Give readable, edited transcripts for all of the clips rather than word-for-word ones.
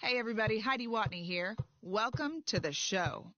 Hey everybody, Heidi Watney here. Welcome to the show.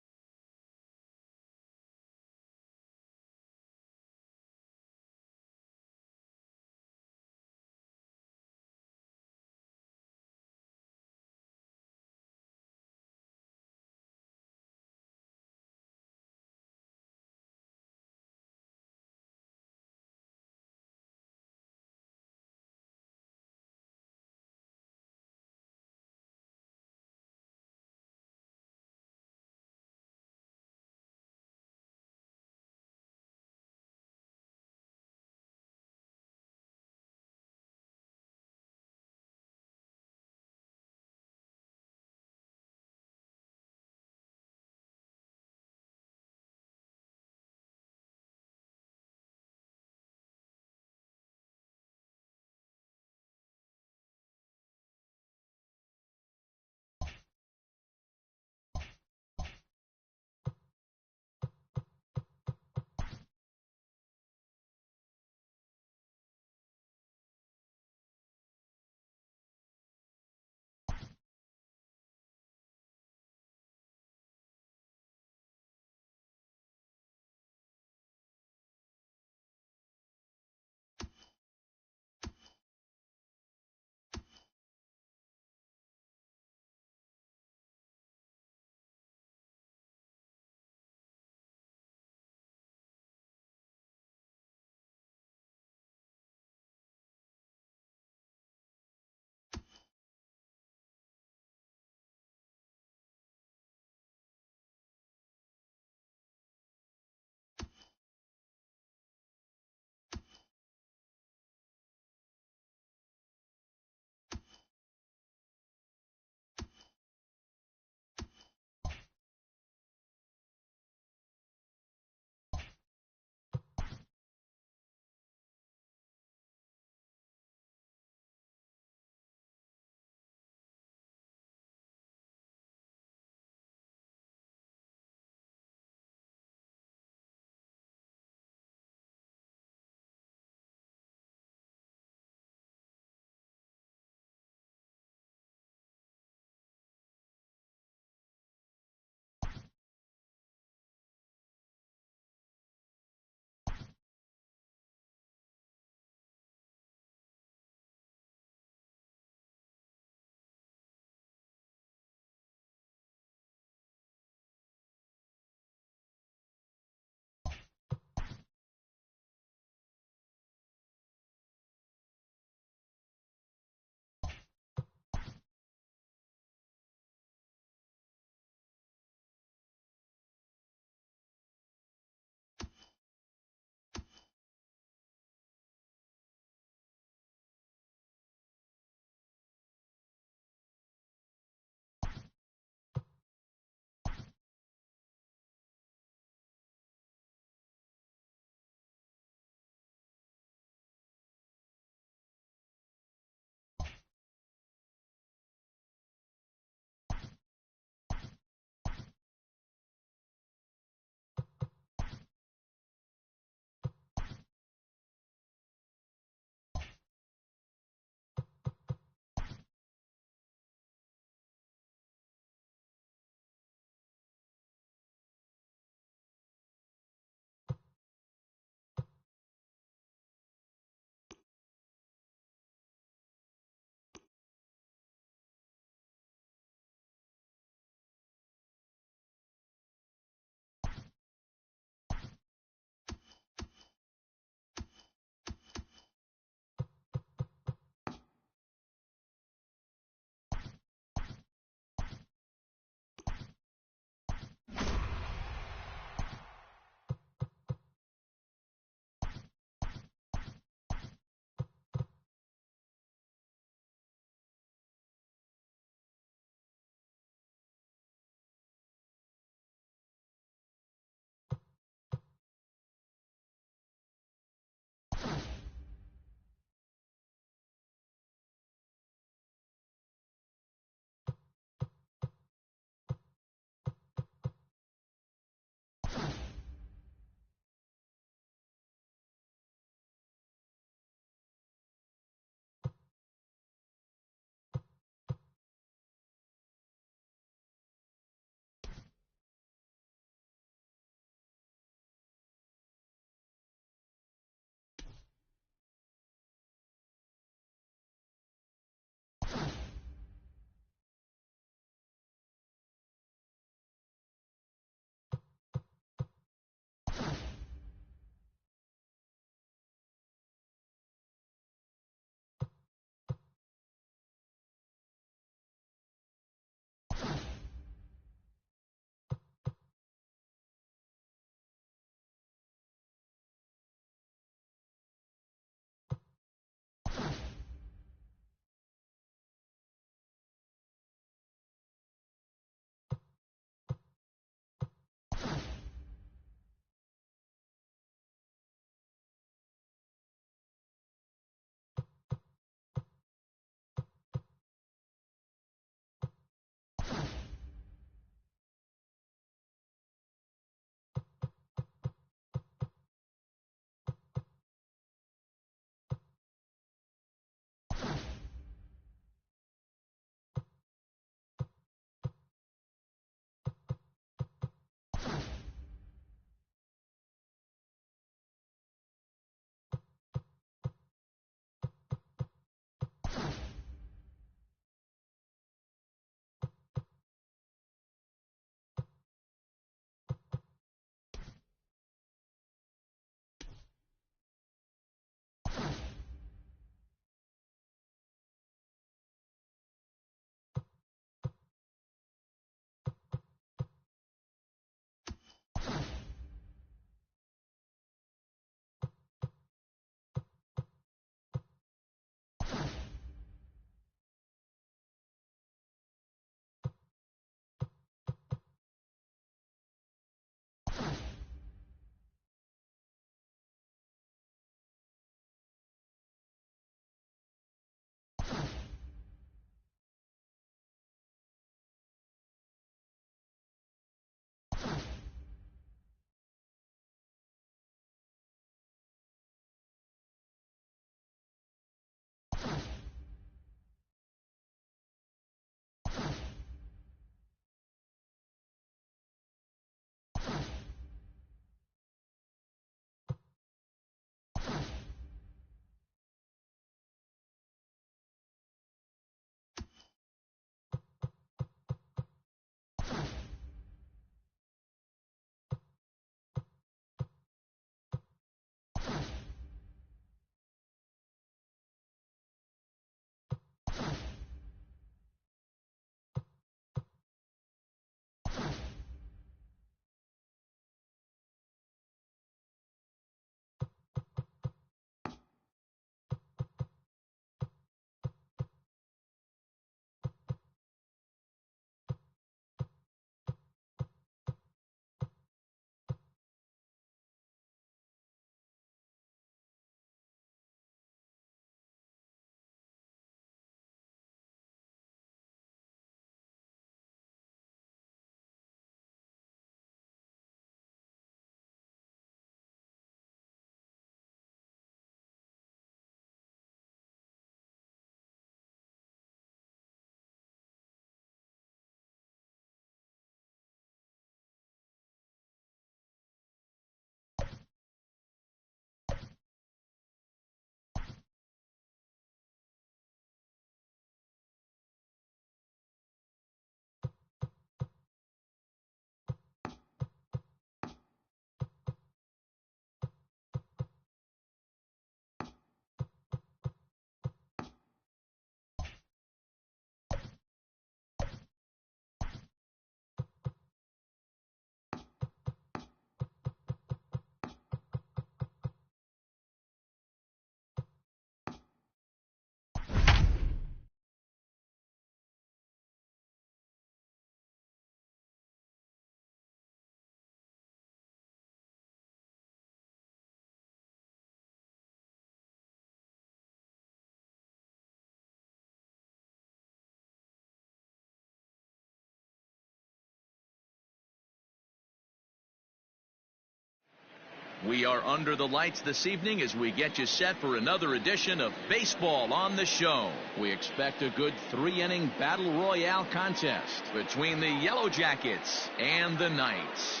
We are under the lights this evening as we get you set for another edition of Baseball on the Show. We expect a good 3-inning battle royale contest between the Yellow Jackets and the Knights.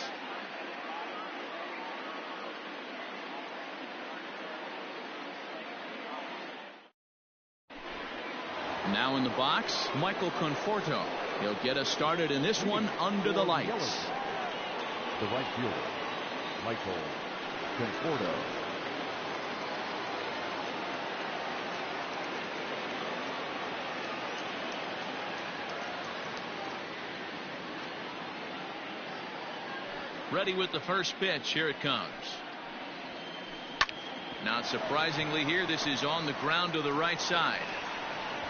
Now in the box, Michael Conforto. He'll get us started in this one under the lights. The right fielder, Michael Conforto. Ready with the first pitch. Here it comes. Not surprisingly here, this is on the ground to the right side.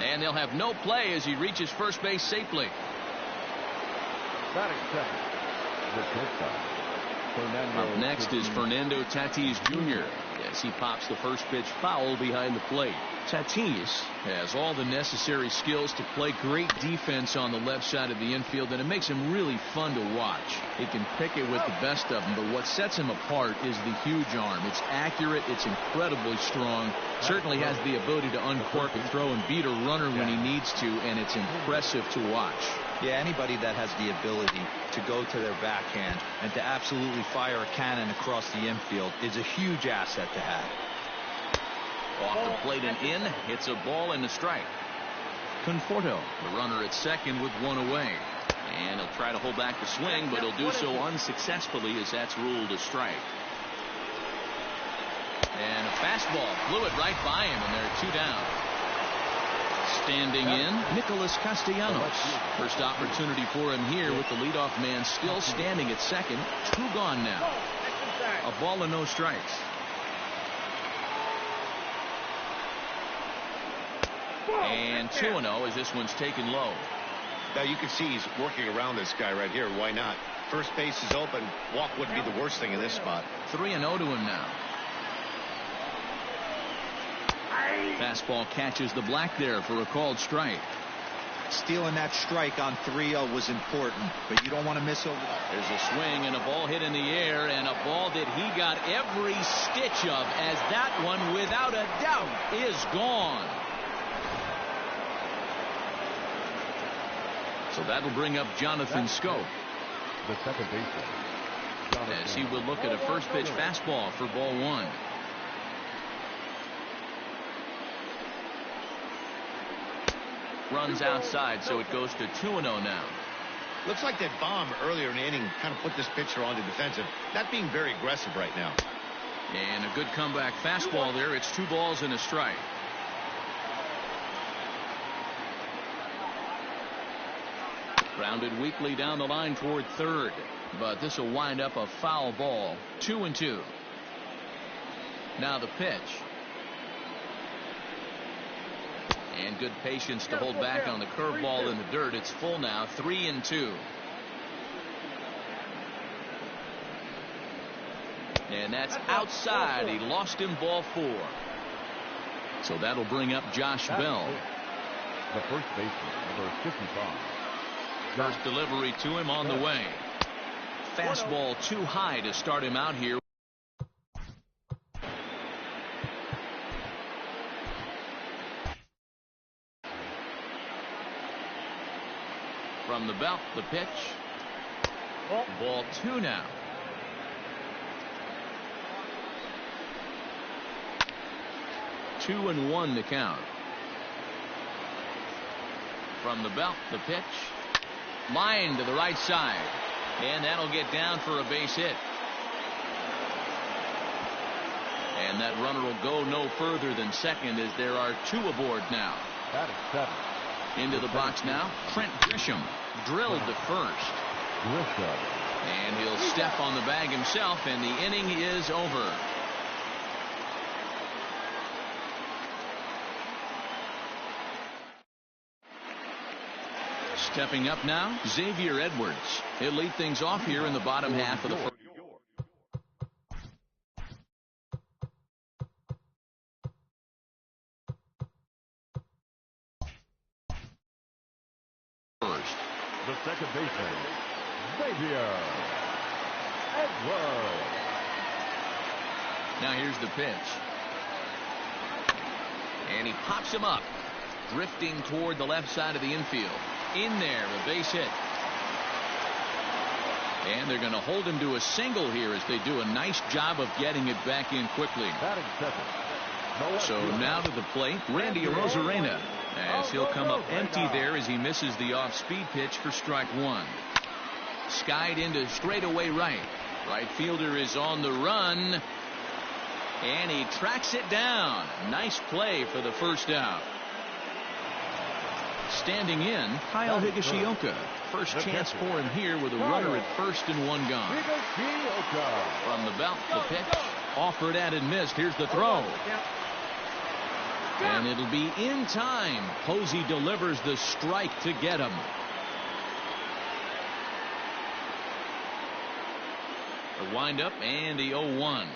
And they'll have no play as he reaches first base safely. Batting second, the shortstop, Fernando. Up next is Fernando Tatis Jr. as he pops the first pitch foul behind the plate. Tatis has all the necessary skills to play great defense on the left side of the infield, and it makes him really fun to watch. He can pick it with the best of them, but what sets him apart is the huge arm. It's accurate, it's incredibly strong, certainly has the ability to uncork a throw and beat a runner when he needs to, and it's impressive to watch. Yeah, anybody that has the ability to go to their backhand and to absolutely fire a cannon across the infield is a huge asset to have. Off the plate and in, hits a ball and a strike. Conforto, the runner at second with one away. And he'll try to hold back the swing, but he'll do so unsuccessfully as that's ruled a strike. And a fastball flew it right by him, and there are two down. Standing in, Nicholas Castellanos. First opportunity for him here with the leadoff man still standing at second. Two gone now. A ball and no strikes. And 2-0 as this one's taken low. Now you can see he's working around this guy right here. Why not? First base is open. Walk wouldn't be the worst thing in this spot. 3-0 to him now. Fastball catches the black there for a called strike. Stealing that strike on 3-0 was important, but you don't want to miss over. There's a swing and a ball hit in the air, and a ball that he got every stitch of, as that one without a doubt is gone. So that'll bring up Jonathan Schoop, The second baseman, as he will look at a first pitch fastball for ball one. Runs outside, so it goes to 2-0 now. Looks like that bomb earlier in the inning kind of put this pitcher on the defensive. Not being very aggressive right now. And a good comeback fastball there. It's 2 balls and a strike. Grounded weakly down the line toward third, but this will wind up a foul ball. 2-2. Now the pitch. And good patience to hold back on the curveball in the dirt. It's full now. 3-2. And that's outside. He lost him, ball 4. So that'll bring up Josh Bell. The first baseman, number 55. First delivery to him on the way. Fastball too high to start him out here. From the belt, the pitch. Ball 2 now. Two and 1 to count. From the belt, the pitch. Line to the right side. And that'll get down for a base hit. And that runner will go no further than second as there are 2 aboard now. That is 7. Into the box now, Trent Grisham drilled to first. Grisham. And he'll step on the bag himself, and the inning is over. Stepping up now, Xavier Edwards. He'll lead things off here in the bottom half of the first. The second baseman, Xavier Edwards. Now here's the pitch. And he pops him up, drifting toward the left side of the infield. In there, a base hit. And they're going to hold him to a single here as they do a nice job of getting it back in quickly. Batting second. So now to the plate, Randy Arozarena, as he'll come up empty there as he misses the off-speed pitch for strike one. Skied into straightaway right. Right fielder is on the run, and he tracks it down. Nice play for the first out. Standing in, Kyle Higashioka. First chance for him here with a runner at first and one gone. From the belt, the pitch. Offered at and missed. Here's the throw. And it'll be in time. Posey delivers the strike to get him. The windup and the 0-1.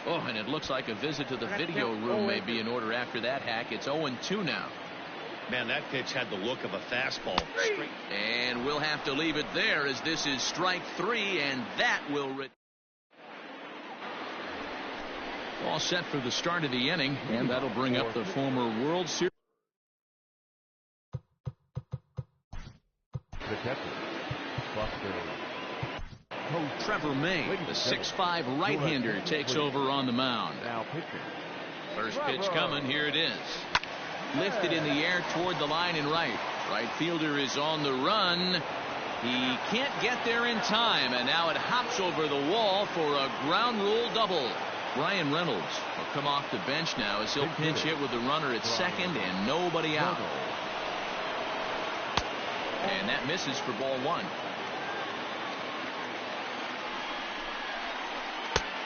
Oh, and it looks like a visit to the video room may be in order after that hack. It's 0-2 now. Man, that pitch had the look of a fastball. And we'll have to leave it there as this is strike three, and that will all set for the start of the inning, and that'll bring up the former World Series. The catcher, Buster. Trevor May, the 6'5" right-hander, takes over on the mound. Now pitching. First pitch coming. Here it is. Lifted in the air toward the line and right. Right fielder is on the run. He can't get there in time, and now it hops over the wall for a ground rule double. Brian Reynolds will come off the bench now as he'll pinch hit with the runner at second and nobody out. And that misses for ball one.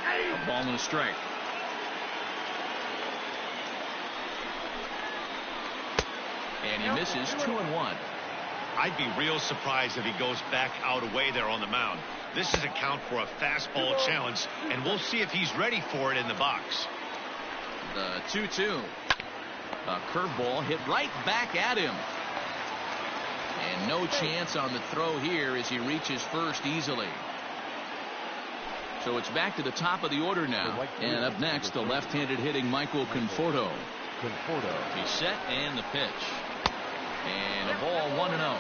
A ball and a strike. And he misses 2-1. I'd be real surprised if he goes back out away there on the mound. This is a count for a fastball challenge, and we'll see if he's ready for it in the box. The 2-2. A curveball hit right back at him. And no chance on the throw here as he reaches first easily. So it's back to the top of the order now. And up next, the left-handed hitting Michael Conforto. He's set and the pitch. And a ball 1-0.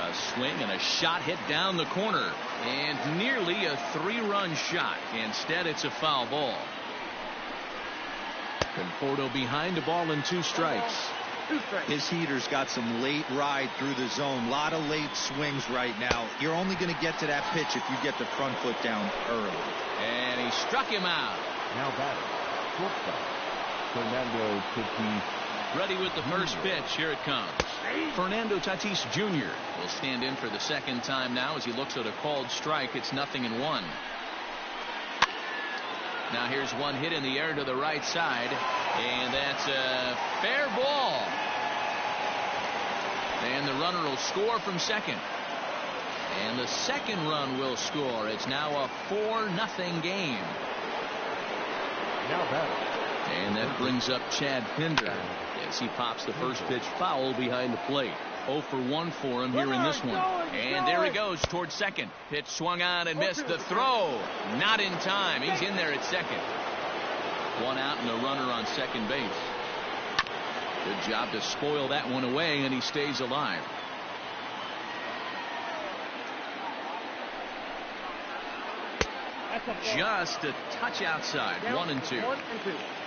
A swing and a shot hit down the corner. And nearly a 3-run shot. Instead, it's a foul ball. Conforto behind a ball and 2 strikes. His heater's got some late ride through the zone. A lot of late swings right now. You're only going to get to that pitch if you get the front foot down early. And he struck him out. Now batting, shortstop, Fernando Tatis. Ready with the first pitch. Here it comes. Fernando Tatis Jr. will stand in for the second time now as he looks at a called strike. It's 0-1. Now here's one hit in the air to the right side, and that's a fair ball. And the runner will score from second. And the second run will score. It's now a 4-0 game. Now batting. And that brings up Chad Pinder as he pops the first pitch foul behind the plate. 0 for 1 for him here in this one. And there he goes towards second. Pitch swung on and missed. The throw not in time. He's in there at second. 1 out and a runner on second base. Good job to spoil that one away, and he stays alive. Just a touch outside. 1-2.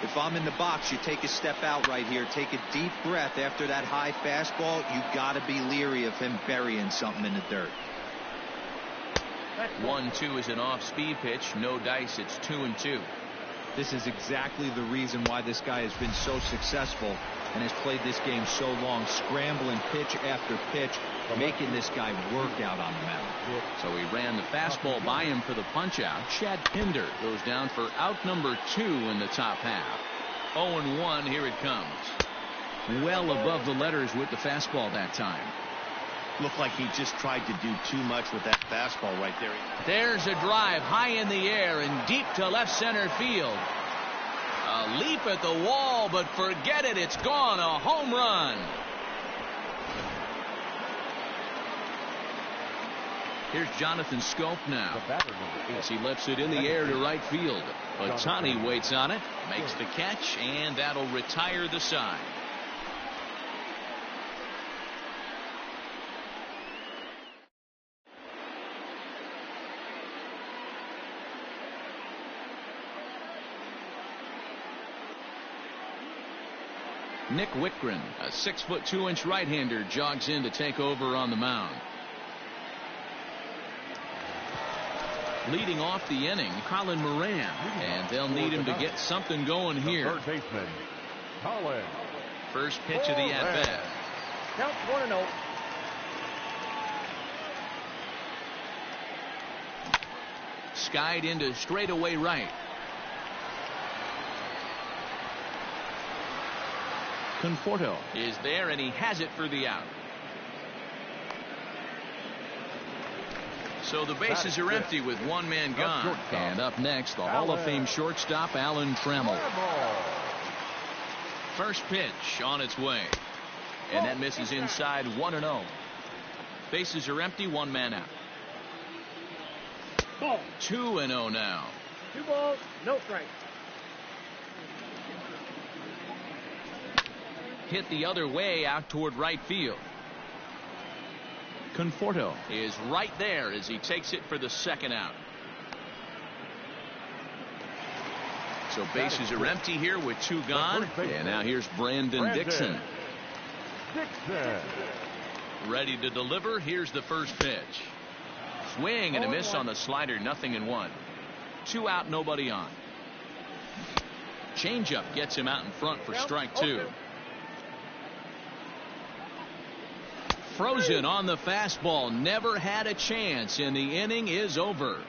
If I'm in the box, you take a step out right here. Take a deep breath after that high fastball. You got to be leery of him burying something in the dirt. 1-2 is an off-speed pitch. No dice. It's 2-2. This is exactly the reason why this guy has been so successful and has played this game so long, scrambling pitch after pitch, making this guy work out on the mound. So he ran the fastball by him for the punch-out. Chad Pinder goes down for out number 2 in the top half. 0-1. Here it comes. Well above the letters with the fastball that time. Looked like he just tried to do too much with that fastball right there. There's a drive high in the air and deep to left center field. A leap at the wall, but forget it. It's gone. A home run. Here's Jonathan Scope now. The batter, number 8. As he lifts it in the air to right field. Ohtani waits on it, makes the catch, and that'll retire the side. Nick Whitgren, a 6' 2" right-hander, jogs in to take over on the mound. Leading off the inning, Colin Moran, and they'll need him to get something going here. Third baseman, Colin. First pitch of the at-bat. Count 1-0. Skied into straightaway right. Conforto is there, and he has it for the out. So the bases are empty with one man gone. And up next, the Hall of Fame shortstop, Alan Trammell. First pitch on its way. And that misses inside 1-0. Bases are empty, one man out. 2-0 now. 2 balls, no strikes. Hit the other way out toward right field. Conforto is right there as he takes it for the second out. So bases are empty here with 2 gone. And now here's Brandon Dixon. Ready to deliver. Here's the first pitch. Swing and a miss on the slider. 0-1. 2 out, nobody on. Changeup gets him out in front for strike 2. Frozen on the fastball. Never had a chance, and the inning is over.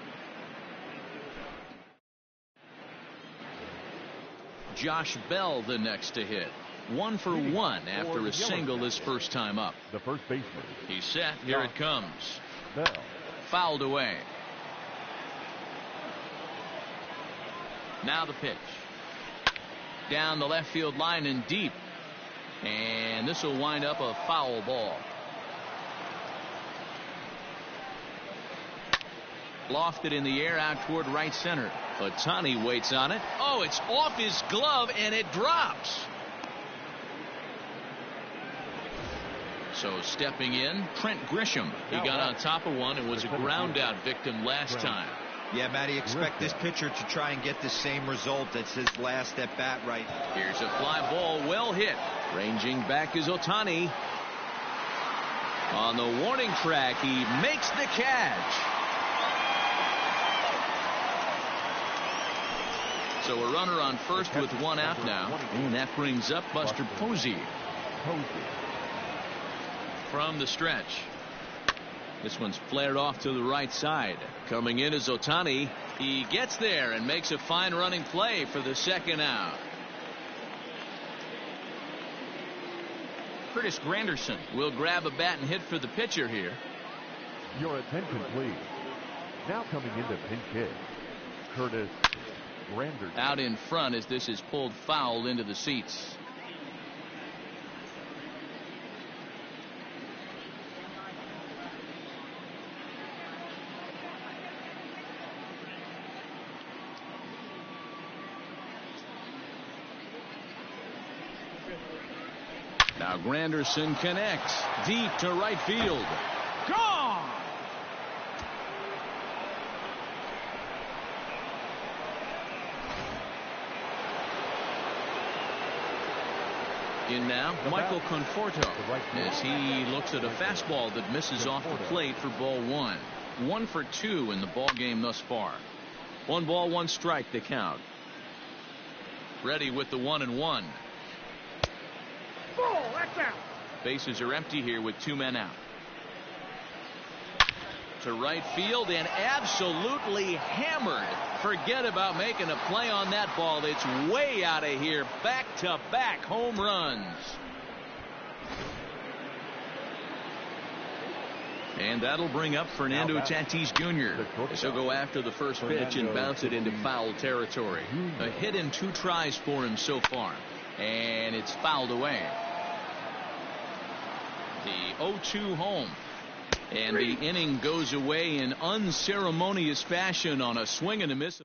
Josh Bell the next to hit. 1 for 1 after a single his first time up. The first baseman. He's set. Here it comes. Bell. Fouled away. Now the pitch. Down the left field line and deep. And this will wind up a foul ball. Lofted in the air out toward right center. Ohtani waits on it. Oh, it's off his glove and it drops. So stepping in, Trent Grisham. He got on top of one and was a ground out victim last time. Yeah, Matty, expect this pitcher to try and get the same result as his last at bat right. Here's a fly ball, well hit. Ranging back is Ohtani. On the warning track, he makes the catch. So a runner on first with 1 out now. And that brings up Buster Posey. From the stretch. This one's flared off to the right side. Coming in is Ohtani. He gets there and makes a fine running play for the second out. Curtis Granderson will grab a bat and hit for the pitcher here. Your attention, please. Now coming into pinch hit, Curtis Granderson. Out in front as this is pulled foul into the seats. Now Granderson connects deep to right field. Gone! In now, Michael Conforto as he looks at a fastball that misses off the plate for ball 1. 1 for 2 in the ball game thus far. 1 ball, 1 strike to count. Ready with the 1-1. Ball, that's out. Bases are empty here with 2 men out. To right field and absolutely hammered. Forget about making a play on that ball. It's way out of here. Back-to-back home runs. And that'll bring up Fernando Tatis Jr. as he'll go after the first pitch and bounce it into foul territory. A hit in 2 tries for him so far. And it's fouled away. The 0-2 home. And the inning goes away in unceremonious fashion on a swing and a miss.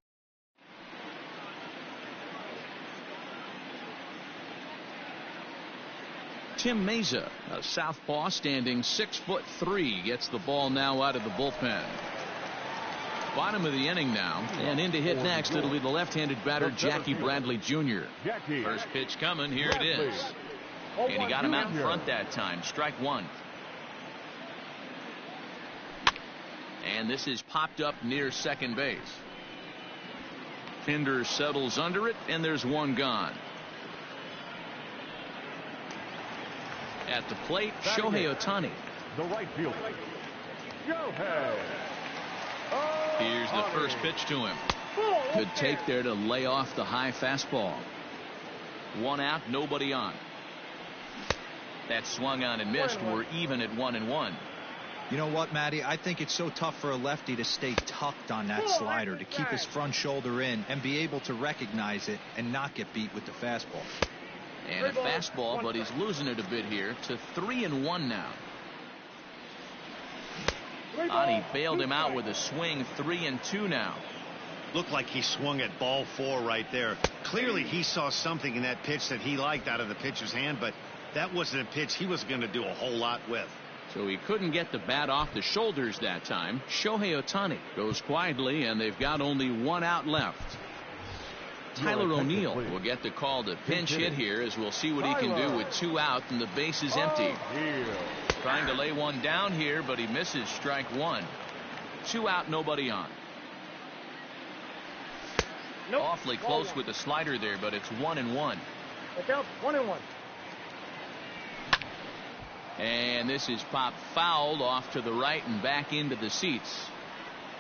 Tim Mesa, a southpaw standing 6'3", gets the ball now out of the bullpen. Bottom of the inning now, and in to hit next, it'll be the left-handed batter Jackie Bradley Jr. First pitch coming, here it is. And he got him out in front that time. Strike one. And this is popped up near second base. Pinder settles under it, and there's one gone. At the plate, Shohei Ohtani. The right fielder, Shohei. Here's the first pitch to him. Good take there to lay off the high fastball. One out, nobody on. That swung on and missed. We're even at 1-1. You know what, Matty? I think it's so tough for a lefty to stay tucked on that slider, to keep his front shoulder in and be able to recognize it and not get beat with the fastball. And a fastball, but he's losing it a bit here to 3-1 now. Ohtani bailed him out with a swing. 3-2 now. Looked like he swung at ball 4 right there. Clearly he saw something in that pitch that he liked out of the pitcher's hand, but that wasn't a pitch he was going to do a whole lot with. So he couldn't get the bat off the shoulders that time. Shohei Ohtani goes quietly, and they've got only one out left. Tyler O'Neill will get the call to pinch hit here, as we'll see what he can do with 2 out and the base is empty. Trying to lay one down here, but he misses. Strike one. 2 out, nobody on. Awfully close with the slider there, but it's 1-1. Look out, 1-1. And this is popped fouled off to the right and back into the seats.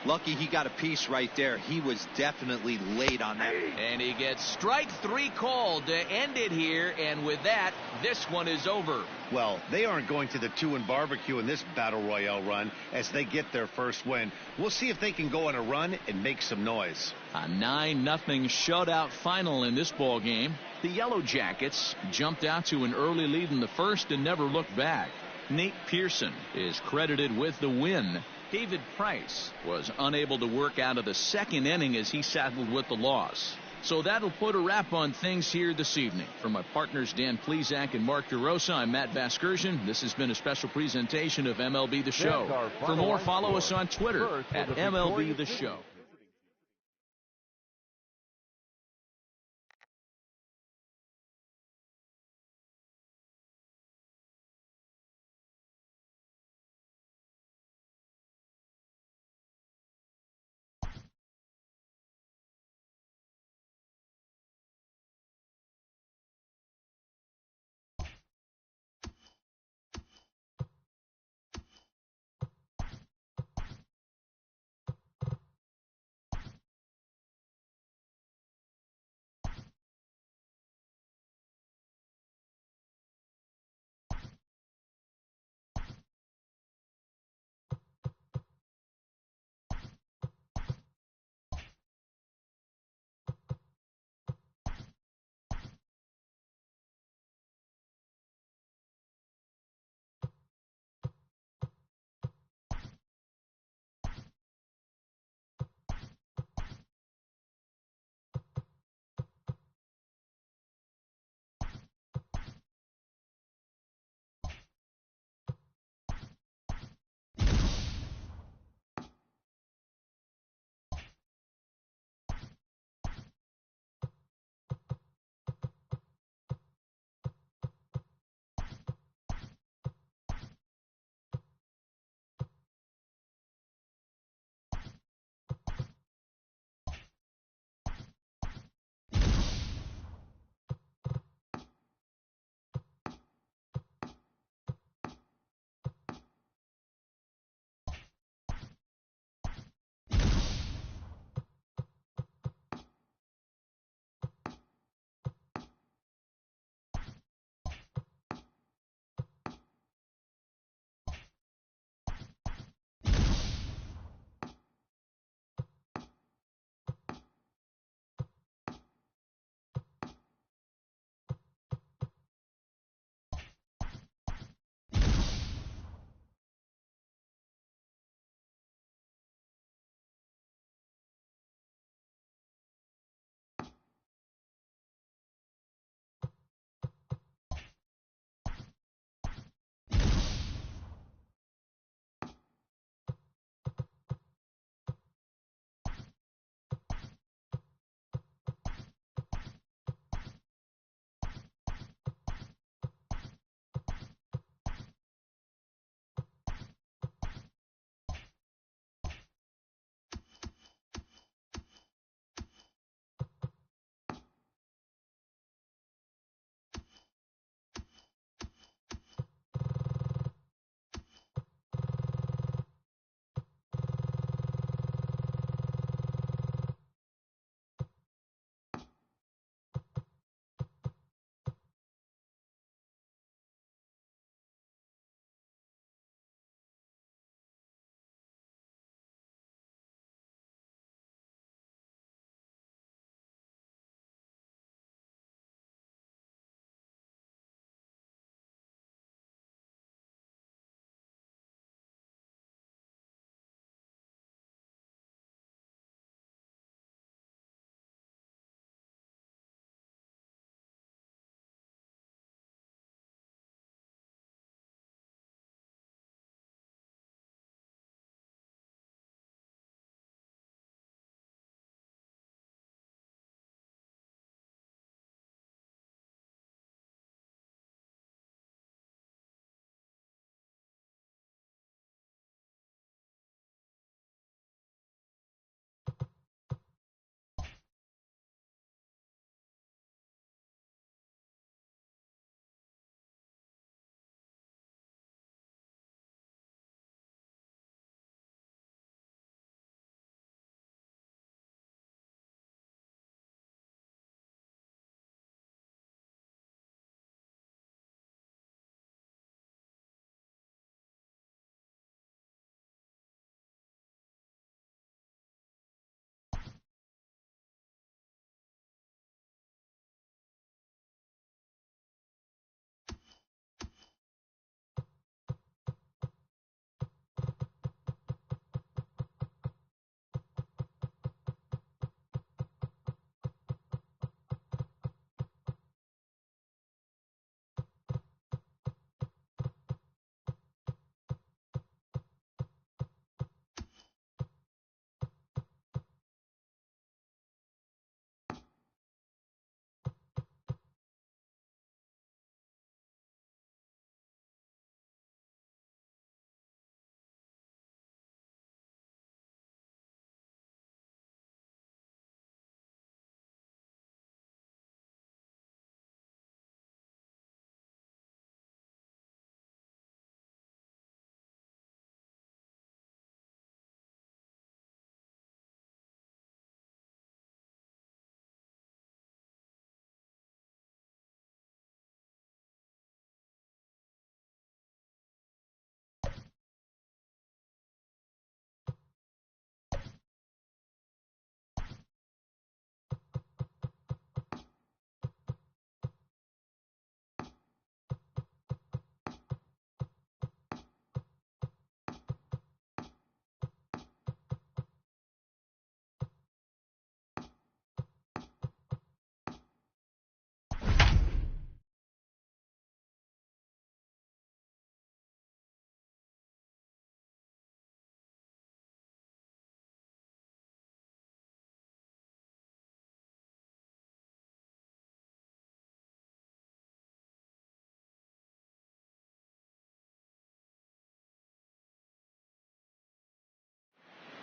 Lucky he got a piece right there. He was definitely late on that. And he gets strike 3 called to end it here, and with that, this one is over. Well, they aren't going to the 2-and-barbecue in this battle royale run as they get their first win. We'll see if they can go on a run and make some noise. A 9-0 shutout final in this ball game. The Yellow Jackets jumped out to an early lead in the first and never looked back. Nate Pearson is credited with the win. David Price was unable to work out of the second inning as he settled with the loss. So that'll put a wrap on things here this evening. For my partners Dan Plesac and Mark DeRosa, I'm Matt Vasgersian. This has been a special presentation of MLB The Show. For more, follow us on Twitter at MLB The Show.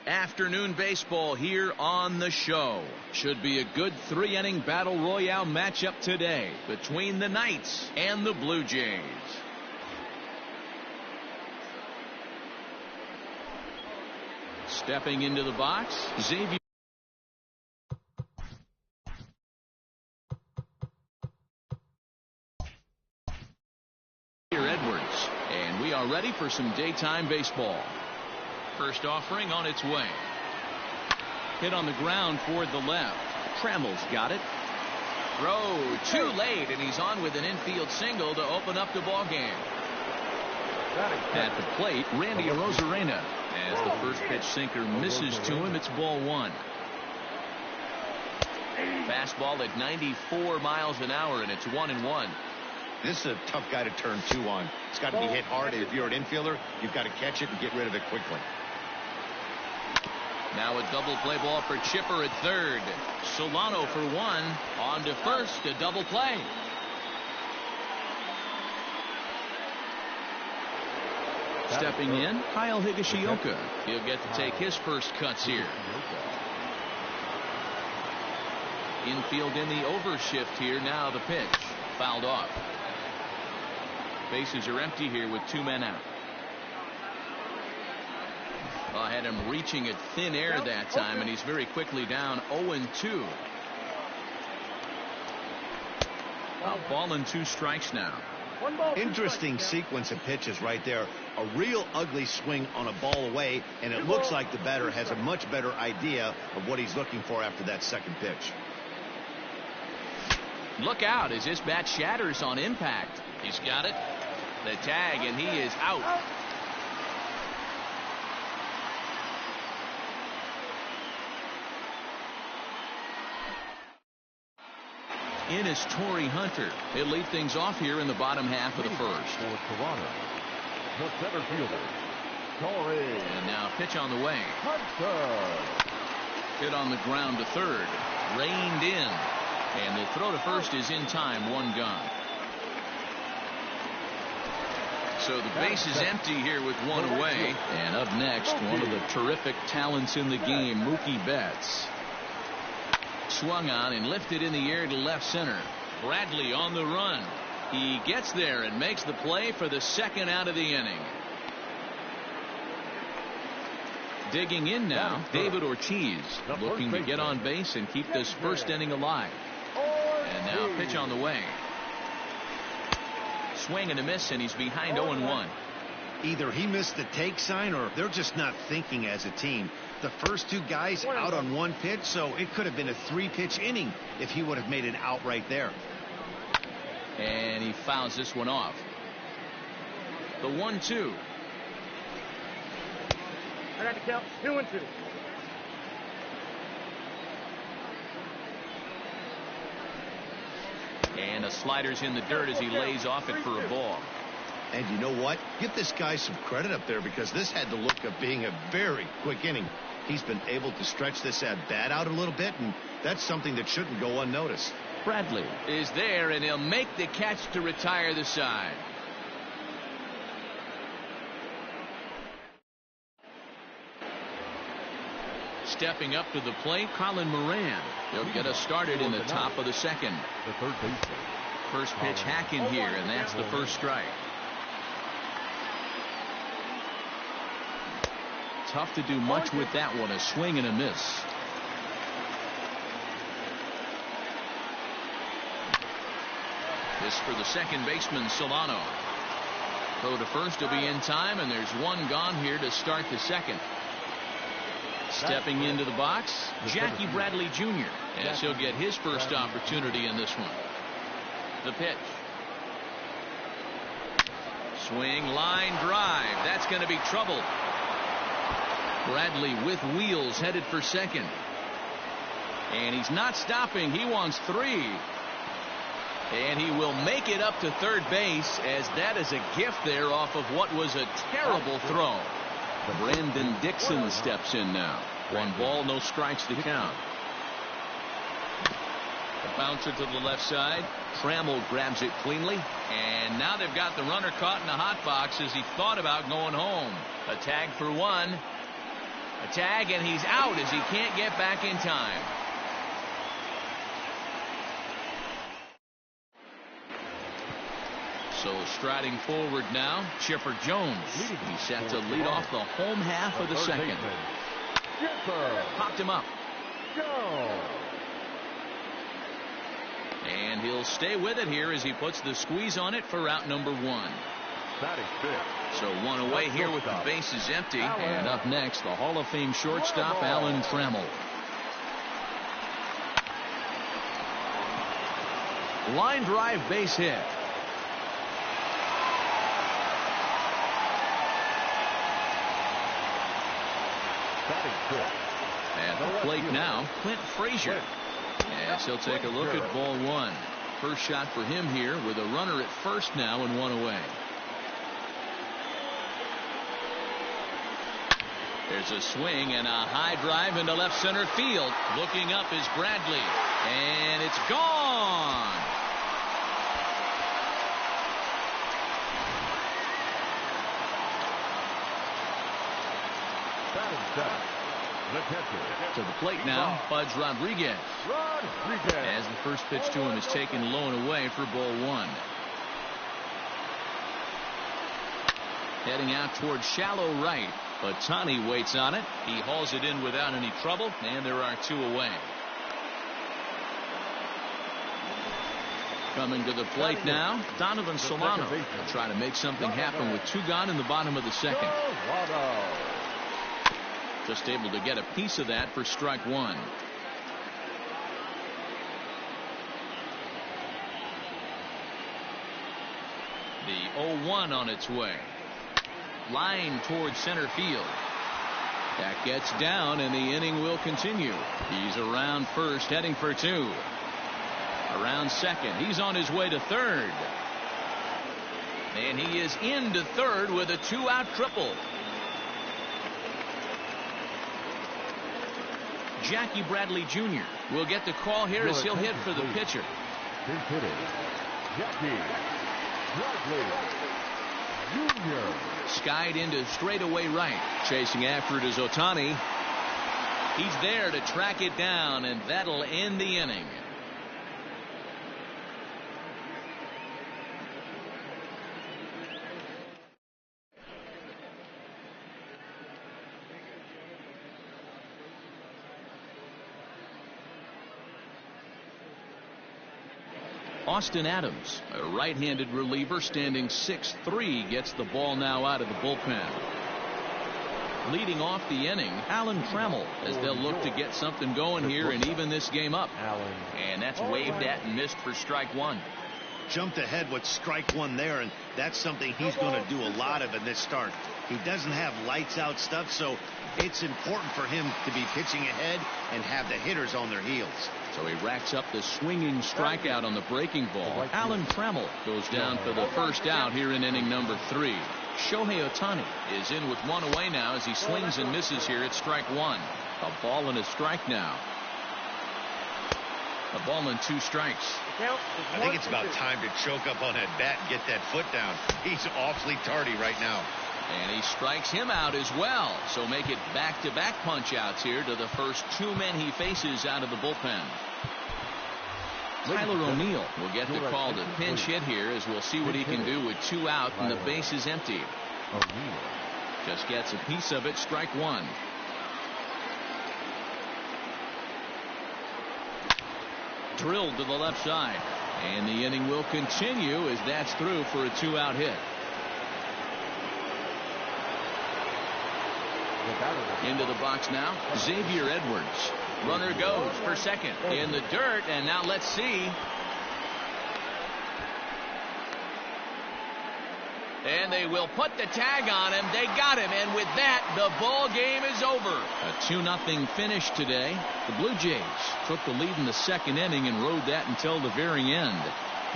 Afternoon baseball here on the show. Should be a good 3-inning battle royale matchup today between the Knights and the Blue Jays. Stepping into the box, Xavier Edwards. And we are ready for some daytime baseball. First offering on its way. Hit on the ground toward the left. Trammell's got it. Throw too late, and he's on with an infield single to open up the ball game. At the plate, Randy Arozarena. As the first pitch sinker misses to him, it's ball one. Fastball at 94 miles an hour, and it's 1-1. This is a tough guy to turn two on. It's got to be hit hard. If you're an infielder, you've got to catch it and get rid of it quickly. Now a double play ball for Chipper at third. Solano for one. On to first, a double play. Stepping in, Kyle Higashioka. He'll get to take his first cuts here. Infield in the overshift here. Now the pitch. Fouled off. Bases are empty here with 2 men out. I had him reaching at thin air that time, and he's very quickly down 0-2. Ball and 2 strikes now. Interesting sequence of pitches right there. A real ugly swing on a ball away, and it looks like the batter has a much better idea of what he's looking for after that second pitch. Look out as this bat shatters on impact. He's got it. The tag, and he is out. In is Torrey Hunter. He'll lead things off here in the bottom half of the first. For Toronto, the center fielder, Torrey. And now pitch on the way. Hunter. Hit on the ground to third. Reined in. And the throw to first is in time. 1 gone. So the base is empty here with 1 away. And up next, one of the terrific talents in the game, Mookie Betts. Swung on and lifted in the air to left center. Bradley on the run. He gets there and makes the play for the second out of the inning. Digging in now, David Ortiz, looking to get on base and keep this first inning alive. And now pitch on the way. Swing and a miss, and he's behind 0-1. Either he missed the take sign or they're just not thinking as a team. The first 2 guys out on 1 pitch, so it could have been a 3-pitch inning if he would have made it out right there. And he fouls this one off. The 1-2. I got to count 2-2. And a slider's in the dirt as he lays off it for a ball. And you know what? Give this guy some credit up there, because this had the look of being a very quick inning. He's been able to stretch this at-bat out a little bit, and that's something that shouldn't go unnoticed. Bradley is there, and he'll make the catch to retire the side. Stepping up to the plate, Colin Moran. He'll get us started in the top of the second. The third baseman. First pitch hack in here, and that's the first strike. Tough to do much with that one. A swing and a miss. This for the second baseman, Solano. Throw to first will be in time, and there's 1 gone here to start the second. Stepping into the box, Jackie Bradley Jr. as he'll get his first opportunity in this one. The pitch. Swing, line drive. That's going to be trouble. Bradley with wheels headed for second. And he's not stopping. He wants 3. And he will make it up to third base, as that is a gift there off of what was a terrible throw. Brandon Dixon steps in now. 1 ball, no strikes to count. A bouncer to the left side. Trammell grabs it cleanly. And now they've got the runner caught in the hot box as he thought about going home. A tag for 1. A tag, and he's out as he can't get back in time. So striding forward now, Chipper Jones. He's set to lead off the home half of the second. Popped him up. And he'll stay with it here as he puts the squeeze on it for out number 1. So one away here with the bases empty. And up next, the Hall of Fame shortstop, Alan Trammell. Line drive base hit. At the plate now, Clint Frazier. As he'll take a look at ball 1. First shot for him here with a runner at first now and 1 away. There's a swing and a high drive into left center field. Looking up is Bradley. And it's gone. To the plate now, Pudge Rodriguez. As the first pitch to him is taken low and away for ball 1. Heading out towards shallow right. Ohtani waits on it. He hauls it in without any trouble, and there are 2 away. Coming to the plate now, Donovan Solano. He'll try to make something happen with 2 gone in the bottom of the second. Just able to get a piece of that for strike 1. The 0-1 on its way. Line towards center field. That gets down, and the inning will continue. He's around first, heading for 2. Around second. He's on his way to third. And he is into third with a 2-out triple. Jackie Bradley Jr. will get the call here as he'll hit for the pitcher. Jackie Bradley Jr. Skied into straightaway right. Chasing after it is Ohtani. He's there to track it down, and that'll end the inning. Austin Adams, a right-handed reliever standing 6'3", gets the ball now out of the bullpen. Leading off the inning, Alan Trammell, as they'll look to get something going here and even this game up. And that's waved at and missed for strike 1. Jumped ahead with strike 1 there, and that's something he's going to do a lot of in this start. He doesn't have lights out stuff, so it's important for him to be pitching ahead and have the hitters on their heels. So he racks up the swinging strikeout on the breaking ball. Alan Trammell goes down for the first out here in inning number 3. Shohei Ohtani is in with 1 away now as he swings and misses here at strike 1. A ball and a strike now. A ball and 2 strikes. I think it's about time to choke up on that bat and get that foot down. He's awfully tardy right now. And he strikes him out as well. So make it back-to-back punch-outs here to the first 2 men he faces out of the bullpen. Tyler O'Neill will get the call to pinch hit here as we'll see what he can do with 2 out and the base is empty. Just gets a piece of it, strike 1. Drilled to the left side. And the inning will continue as that's through for a 2-out hit. Into the box now, Xavier Edwards. Runner goes for second in the dirt, and now let's see. And they will put the tag on him. They got him, and with that, the ball game is over. A 2-0 finish today. The Blue Jays took the lead in the second inning and rode that until the very end.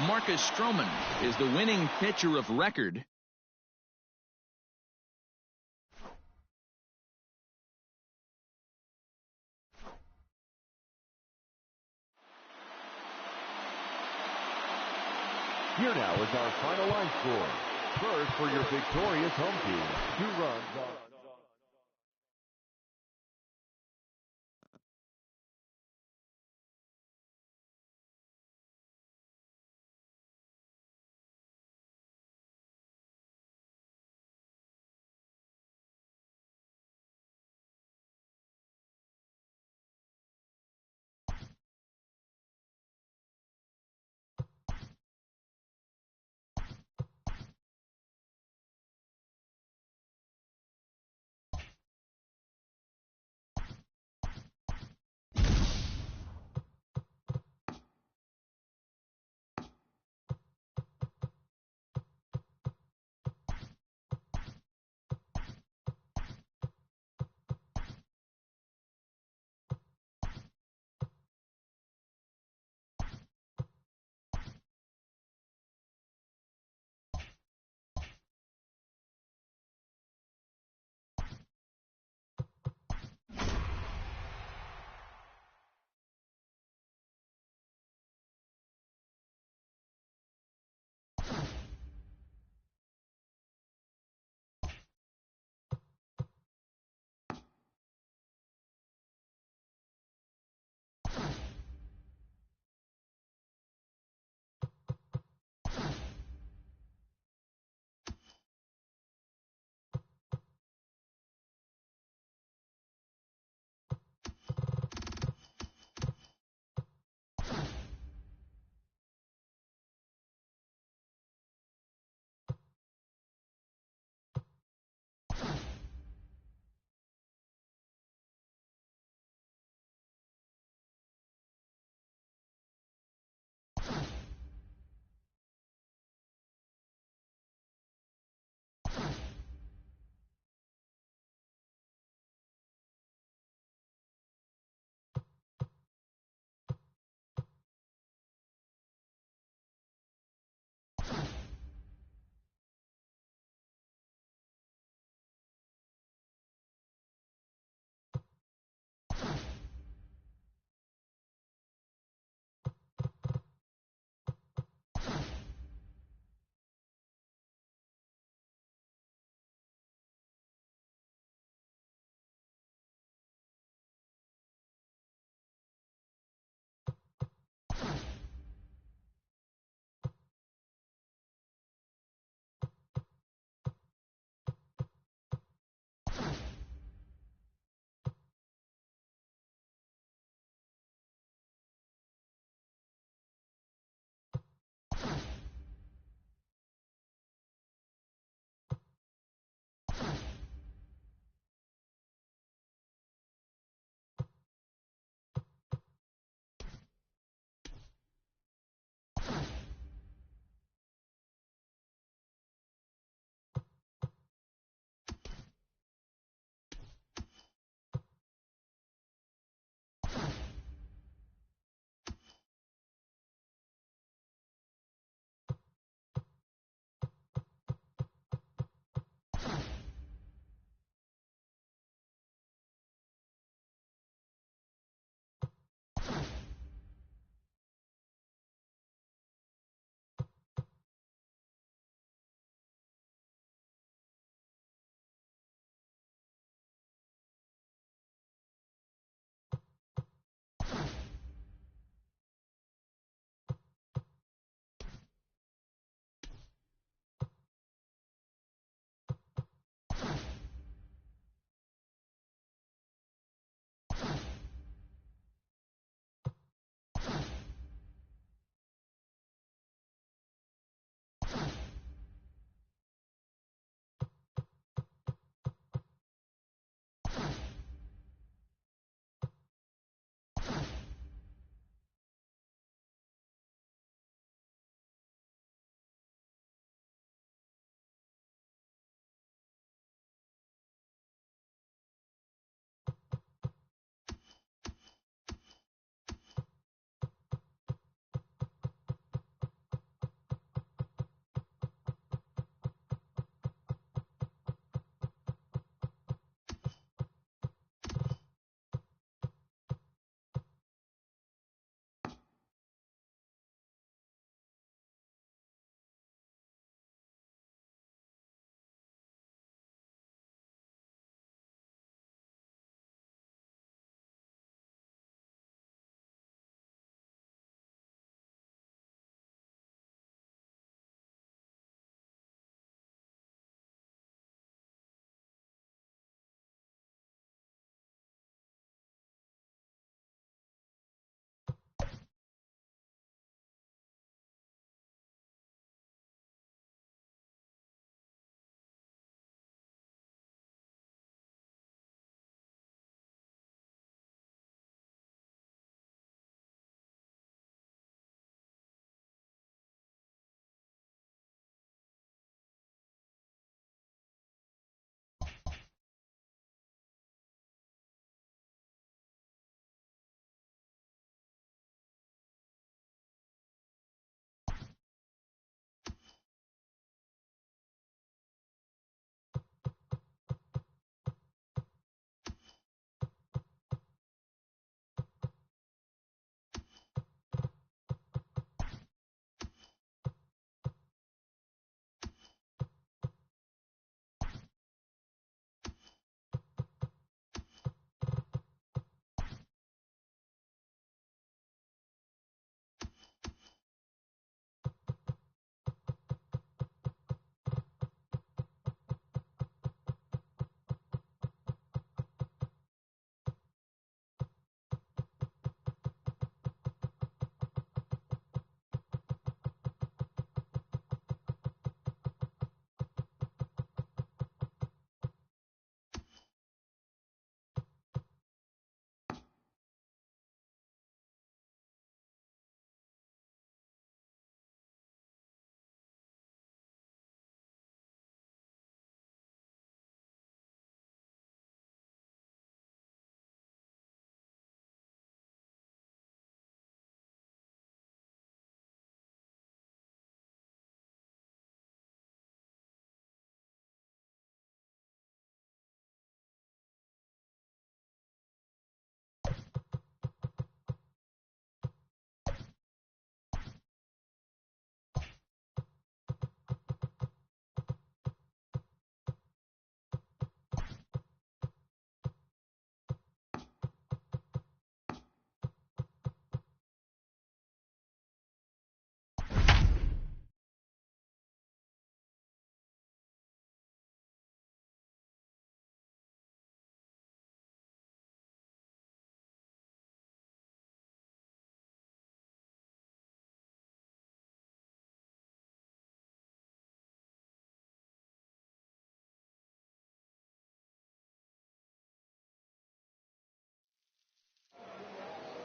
Marcus Stroman is the winning pitcher of record. Here now is our final line score. First for your victorious home team. 2 runs on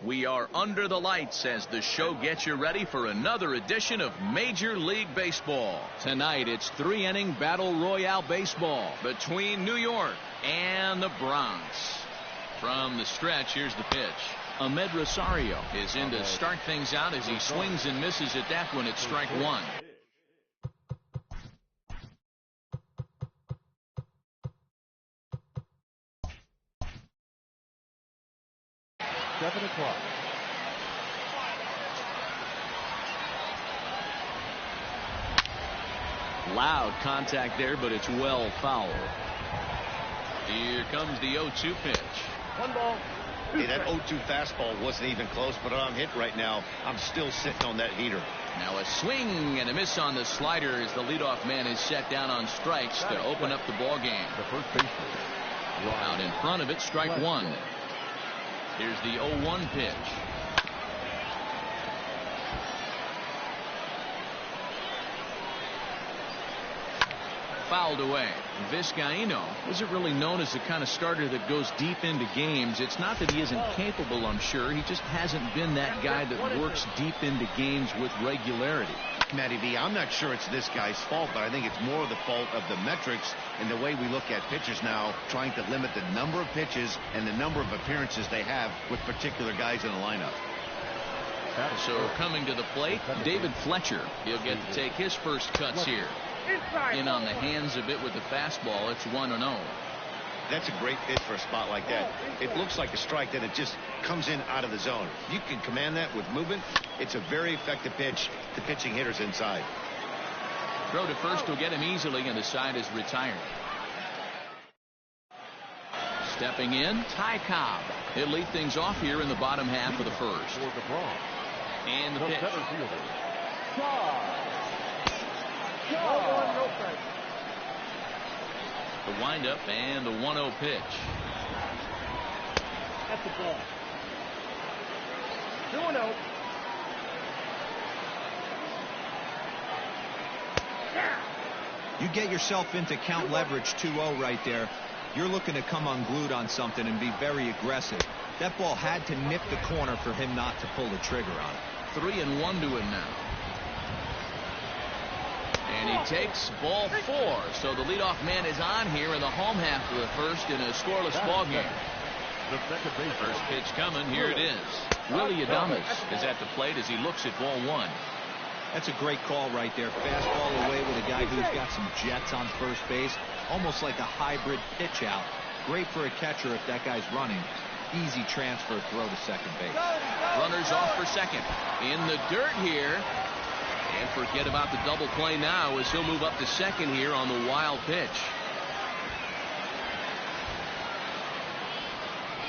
We are under the lights as the show gets you ready for another edition of Major League Baseball. Tonight, it's 3-inning Battle Royale baseball between New York and the Bronx. From the stretch, here's the pitch. Ahmed Rosario is in to start things out as he swings and misses at that one. It's strike one. Loud contact there, but it's well fouled. Here comes the 0-2 pitch. 1 ball. Hey, that 0-2 fastball wasn't even close, but I'm hit right now. I'm still sitting on that heater. Now a swing and a miss on the slider as the leadoff man is set down on strikes to open up the ball game. The first baseman. Out in front of it, strike one. Here's the 0-1 pitch. Fouled away. Vizcaíno isn't really known as the kind of starter that goes deep into games. It's not that he isn't capable, I'm sure. He just hasn't been that guy that works deep into games with regularity. Matty V, I'm not sure it's this guy's fault, but I think it's more the fault of the metrics and the way we look at pitchers now, trying to limit the number of pitches and the number of appearances they have with particular guys in the lineup. So coming to the plate, David Fletcher. He'll get to take his first cuts here. In on the hands of it with the fastball. It's 1-0. That's a great pitch for a spot like that. It looks like a strike, then it just comes in out of the zone. You can command that with movement. It's a very effective pitch to pitching hitters inside. Throw to first will get him easily, and the side is retired. Stepping in, Ty Cobb. He'll lead things off here in the bottom half of the first. And the pitch. The windup and the 1-0 pitch. That's the ball. 2-0. You get yourself into count leverage 2-0 right there. You're looking to come unglued on something and be very aggressive. That ball had to nip the corner for him not to pull the trigger on it. 3-1 to him now. And he takes ball 4. So the leadoff man is on here in the home half of the first in a scoreless ball game. First pitch coming. Here it is. Willy Adames is at the plate as he looks at ball 1. That's a great call right there. Fastball away with a guy who's got some jets on first base. Almost like a hybrid pitch out. Great for a catcher if that guy's running. Easy transfer throw to second base. Runners off for second. In the dirt here. And forget about the double play now as he'll move up to second here on the wild pitch.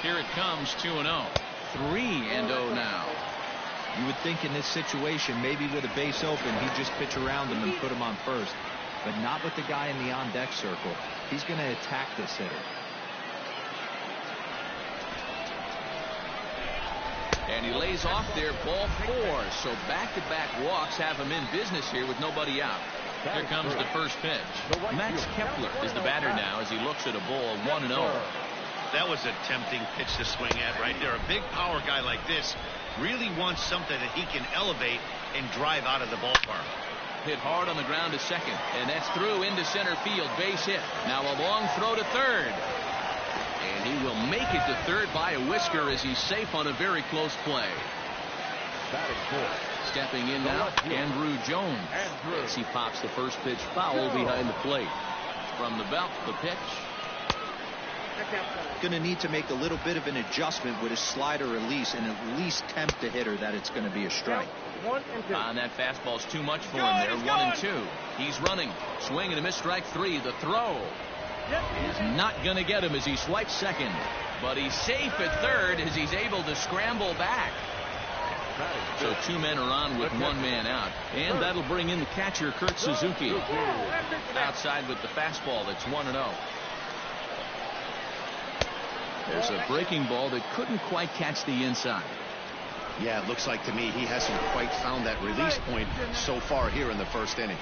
Here it comes, 2-0. 3-0 now. You would think in this situation, maybe with a base open, he'd just pitch around him and put him on first. But not with the guy in the on-deck circle. He's going to attack this hitter. And he lays off there, ball 4. So back-to-back walks have him in business here with nobody out. Here comes the first pitch. Max Kepler is the batter now as he looks at a ball 1-0. That was a tempting pitch to swing at right there. A big power guy like this really wants something that he can elevate and drive out of the ballpark. Hit hard on the ground to second, and that's through into center field. Base hit. Now a long throw to third. And he will make it to third by a whisker as he's safe on a very close play. Stepping in now, Andruw Jones as he pops the first pitch foul behind the plate. From the belt, the pitch. Going to need to make a little bit of an adjustment with his slider release and at least tempt the hitter that it's going to be a strike. 1 and 2. That fastball's too much for him there. 1 and 2. He's running. Swing and a miss, strike 3. The throw is not going to get him as he swipes second. But he's safe at third as he's able to scramble back. So 2 men are on with 1 man out. And that'll bring in the catcher, Kurt Suzuki. Outside with the fastball. That's 1-0. There's a breaking ball that couldn't quite catch the inside. Yeah, it looks like to me he hasn't quite found that release point so far here in the first inning.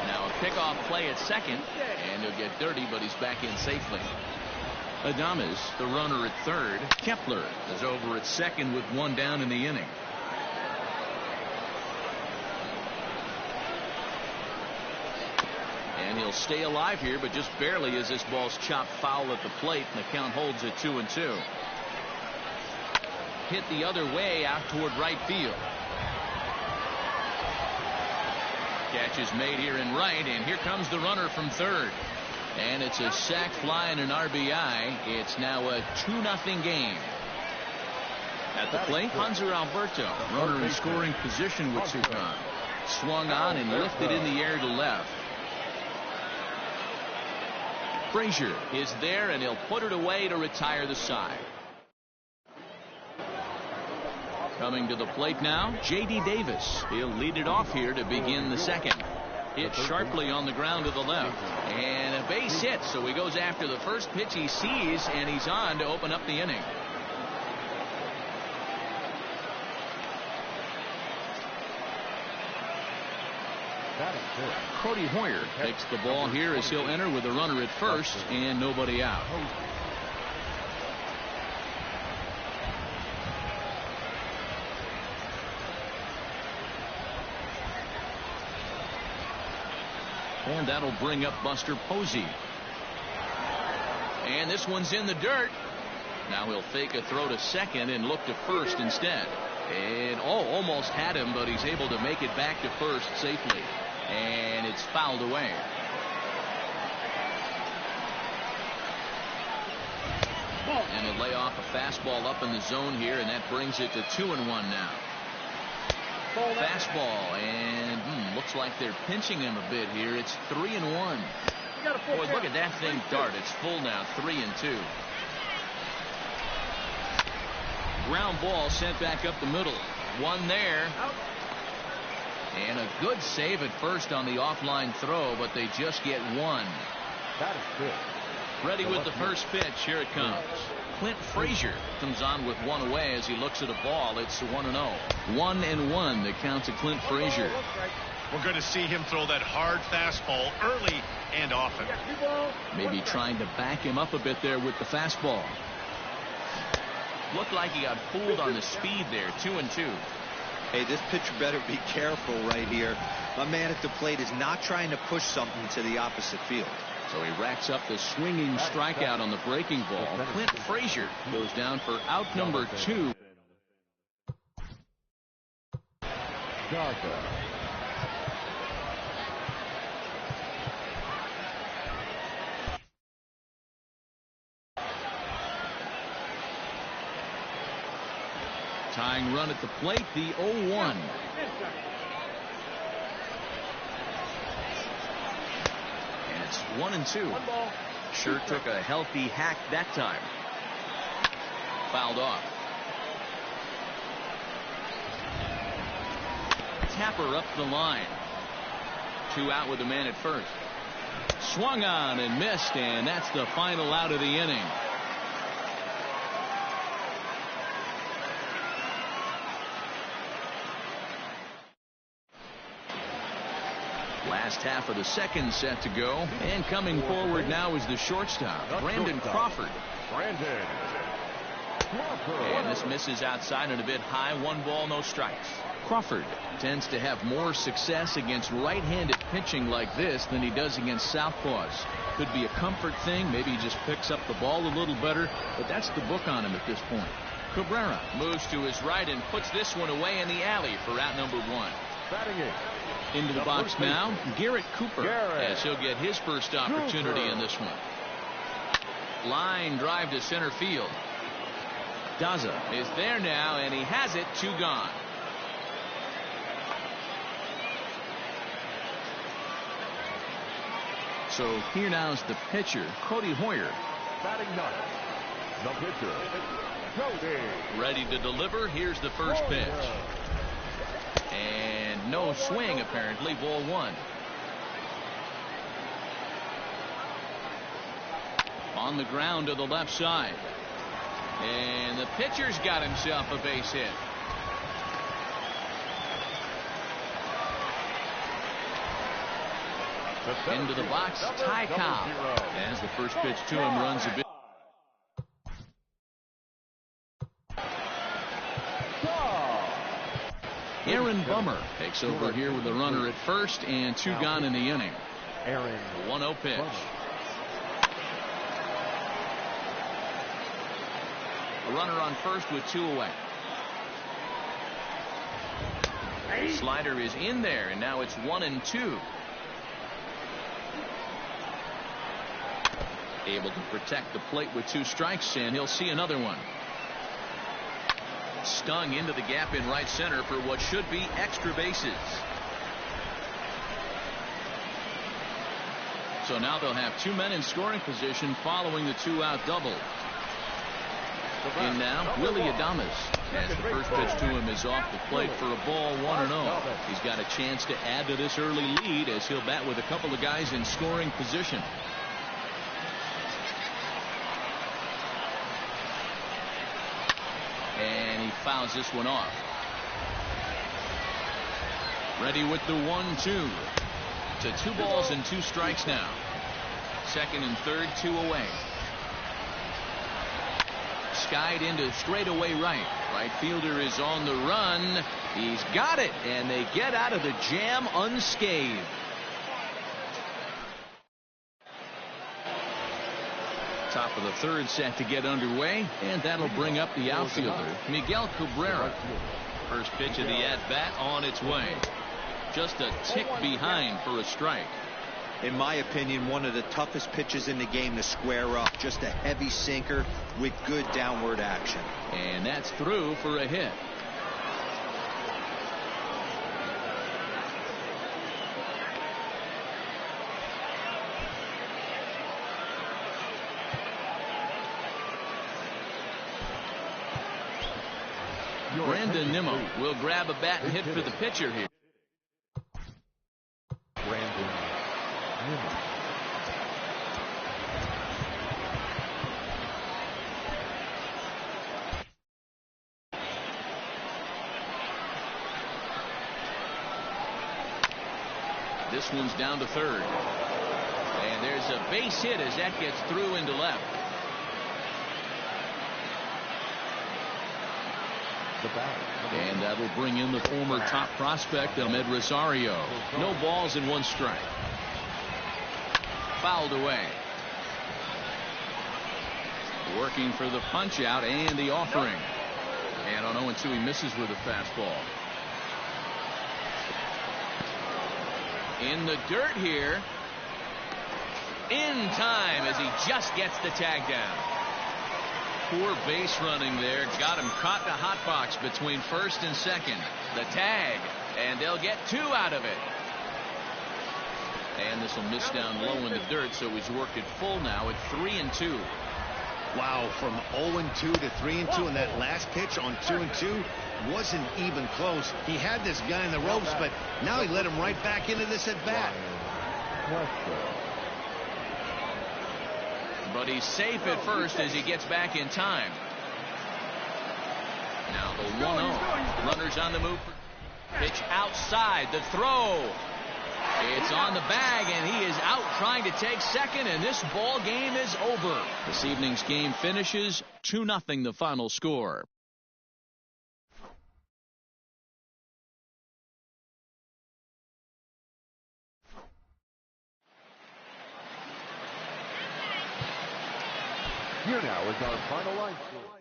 Now a pickoff play at second, and he'll get dirty, but he's back in safely. Adames, the runner at third. Kepler is over at second with one down in the inning. And he'll stay alive here, but just barely as this ball's chopped foul at the plate, and the count holds at 2-2. Hit the other way out toward right field. Catch is made here in right, and here comes the runner from third. And it's a sac fly and an RBI. It's now a 2-0 game. At the plate, Hanser Alberto, runner in scoring position with two gone. Swung on and lifted in the air to left. Frazier is there, and he'll put it away to retire the side. Coming to the plate now, J.D. Davis. He'll lead it off here to begin the second. Hit sharply on the ground to the left. And a base hit, so he goes after the first pitch he sees, and he's on to open up the inning. Cody Hoyer takes the ball here as he'll enter with a runner at first and nobody out. And that'll bring up Buster Posey. And this one's in the dirt. Now he'll fake a throw to second and look to first instead. And almost had him, but he's able to make it back to first safely. And it's fouled away. And he'll lay off a fastball up in the zone here, and that brings it to 2-1 now. Fastball, and looks like they're pinching him a bit here. It's 3-1. Boy, look at that thing dart. It's full now, 3-2. Ground ball sent back up the middle. One there. And a good save at first on the offline throw, but they just get one. That is good. Ready with the first pitch. Here it comes. Clint Frazier comes on with one away as he looks at a ball. It's 1-0. 1-1. The count to Clint Frazier. We're going to see him throw that hard fastball early and often. Maybe trying to back him up a bit there with the fastball. Looked like he got fooled on the speed there. 2-2. Hey, this pitcher better be careful right here. My man at the plate is not trying to push something to the opposite field. So he racks up the swinging strikeout on the breaking ball. Clint Frazier goes down for out number 2. Garza. Tying run at the plate, the 0-1. And it's 1-2. Sure took a healthy hack that time. Fouled off. Tapper up the line. 2 out with the man at first. Swung on and missed, and that's the final out of the inning. Last half of the second set to go, and coming forward now is the shortstop, Brandon Crawford. And this misses outside and a bit high. 1 ball, no strikes. Crawford tends to have more success against right-handed pitching like this than he does against southpaws. Could be a comfort thing. Maybe he just picks up the ball a little better, but that's the book on him at this point. Cabrera moves to his right and puts this one away in the alley for out number 1. Into the box now, Garrett Cooper, as he'll get his first opportunity in this one. Line drive to center field. Daza is there now, and he has it. 2 gone. So here now is the pitcher, Cody Hoyer. Batting 9th, the pitcher, Cody. Ready to deliver. Here's the first pitch. And no swing, apparently. Ball 1. On the ground to the left side. And the pitcher's got himself a base hit. Into the box, Ty Cobb. As the first pitch to him runs a bit. Farmer takes over here with a runner at first and 2 gone in the inning. Aaron. 1-0 pitch. A runner on first with 2 away. Slider is in there, and now it's 1-2. Able to protect the plate with 2 strikes, and he'll see another one. Stung into the gap in right center for what should be extra bases. So now they'll have 2 men in scoring position following the 2-out double. And now Willy Adames, as the first pitch to him is off the plate for a ball, 1-0. He's got a chance to add to this early lead as he'll bat with a couple of guys in scoring position. And he fouls this one off. Ready with the 1-2 to 2 balls and 2 strikes now. Second and third, 2 away. Skied into straightaway right. Right fielder is on the run. He's got it, and they get out of the jam unscathed. Top of the third set to get underway, and that'll bring up the outfielder, Miguel Cabrera. First pitch of the at-bat on its way. Just a tick behind for a strike. In my opinion, one of the toughest pitches in the game to square up. Just a heavy sinker with good downward action. And that's through for a hit. Brandon Nimmo will grab a bat and hit for the pitcher here. Brandon Nimmo. This one's down to third. And there's a base hit as that gets through into left. And that'll bring in the former top prospect, Amed Rosario. No balls and 1 strike. Fouled away. Working for the punch out and the offering. And on 0-2 he misses with a fastball. In the dirt here. In time as he just gets the tag down. Poor base running there. Got him caught in a hot box between first and second. The tag. And they'll get 2 out of it. And this will miss down low in the dirt, so he's worked it full now at 3-2. Wow, from 0-2 to 3-2, and that last pitch on 2-2 wasn't even close. He had this guy in the ropes, but now he let him right back into this at bat. But he's safe at first as he gets back in time. Now the 1-0. Runners on the move. Pitch outside. The throw. It's on the bag, and he is out trying to take second, and this ball game is over. This evening's game finishes 2-0 the final score. Here now is our final line score.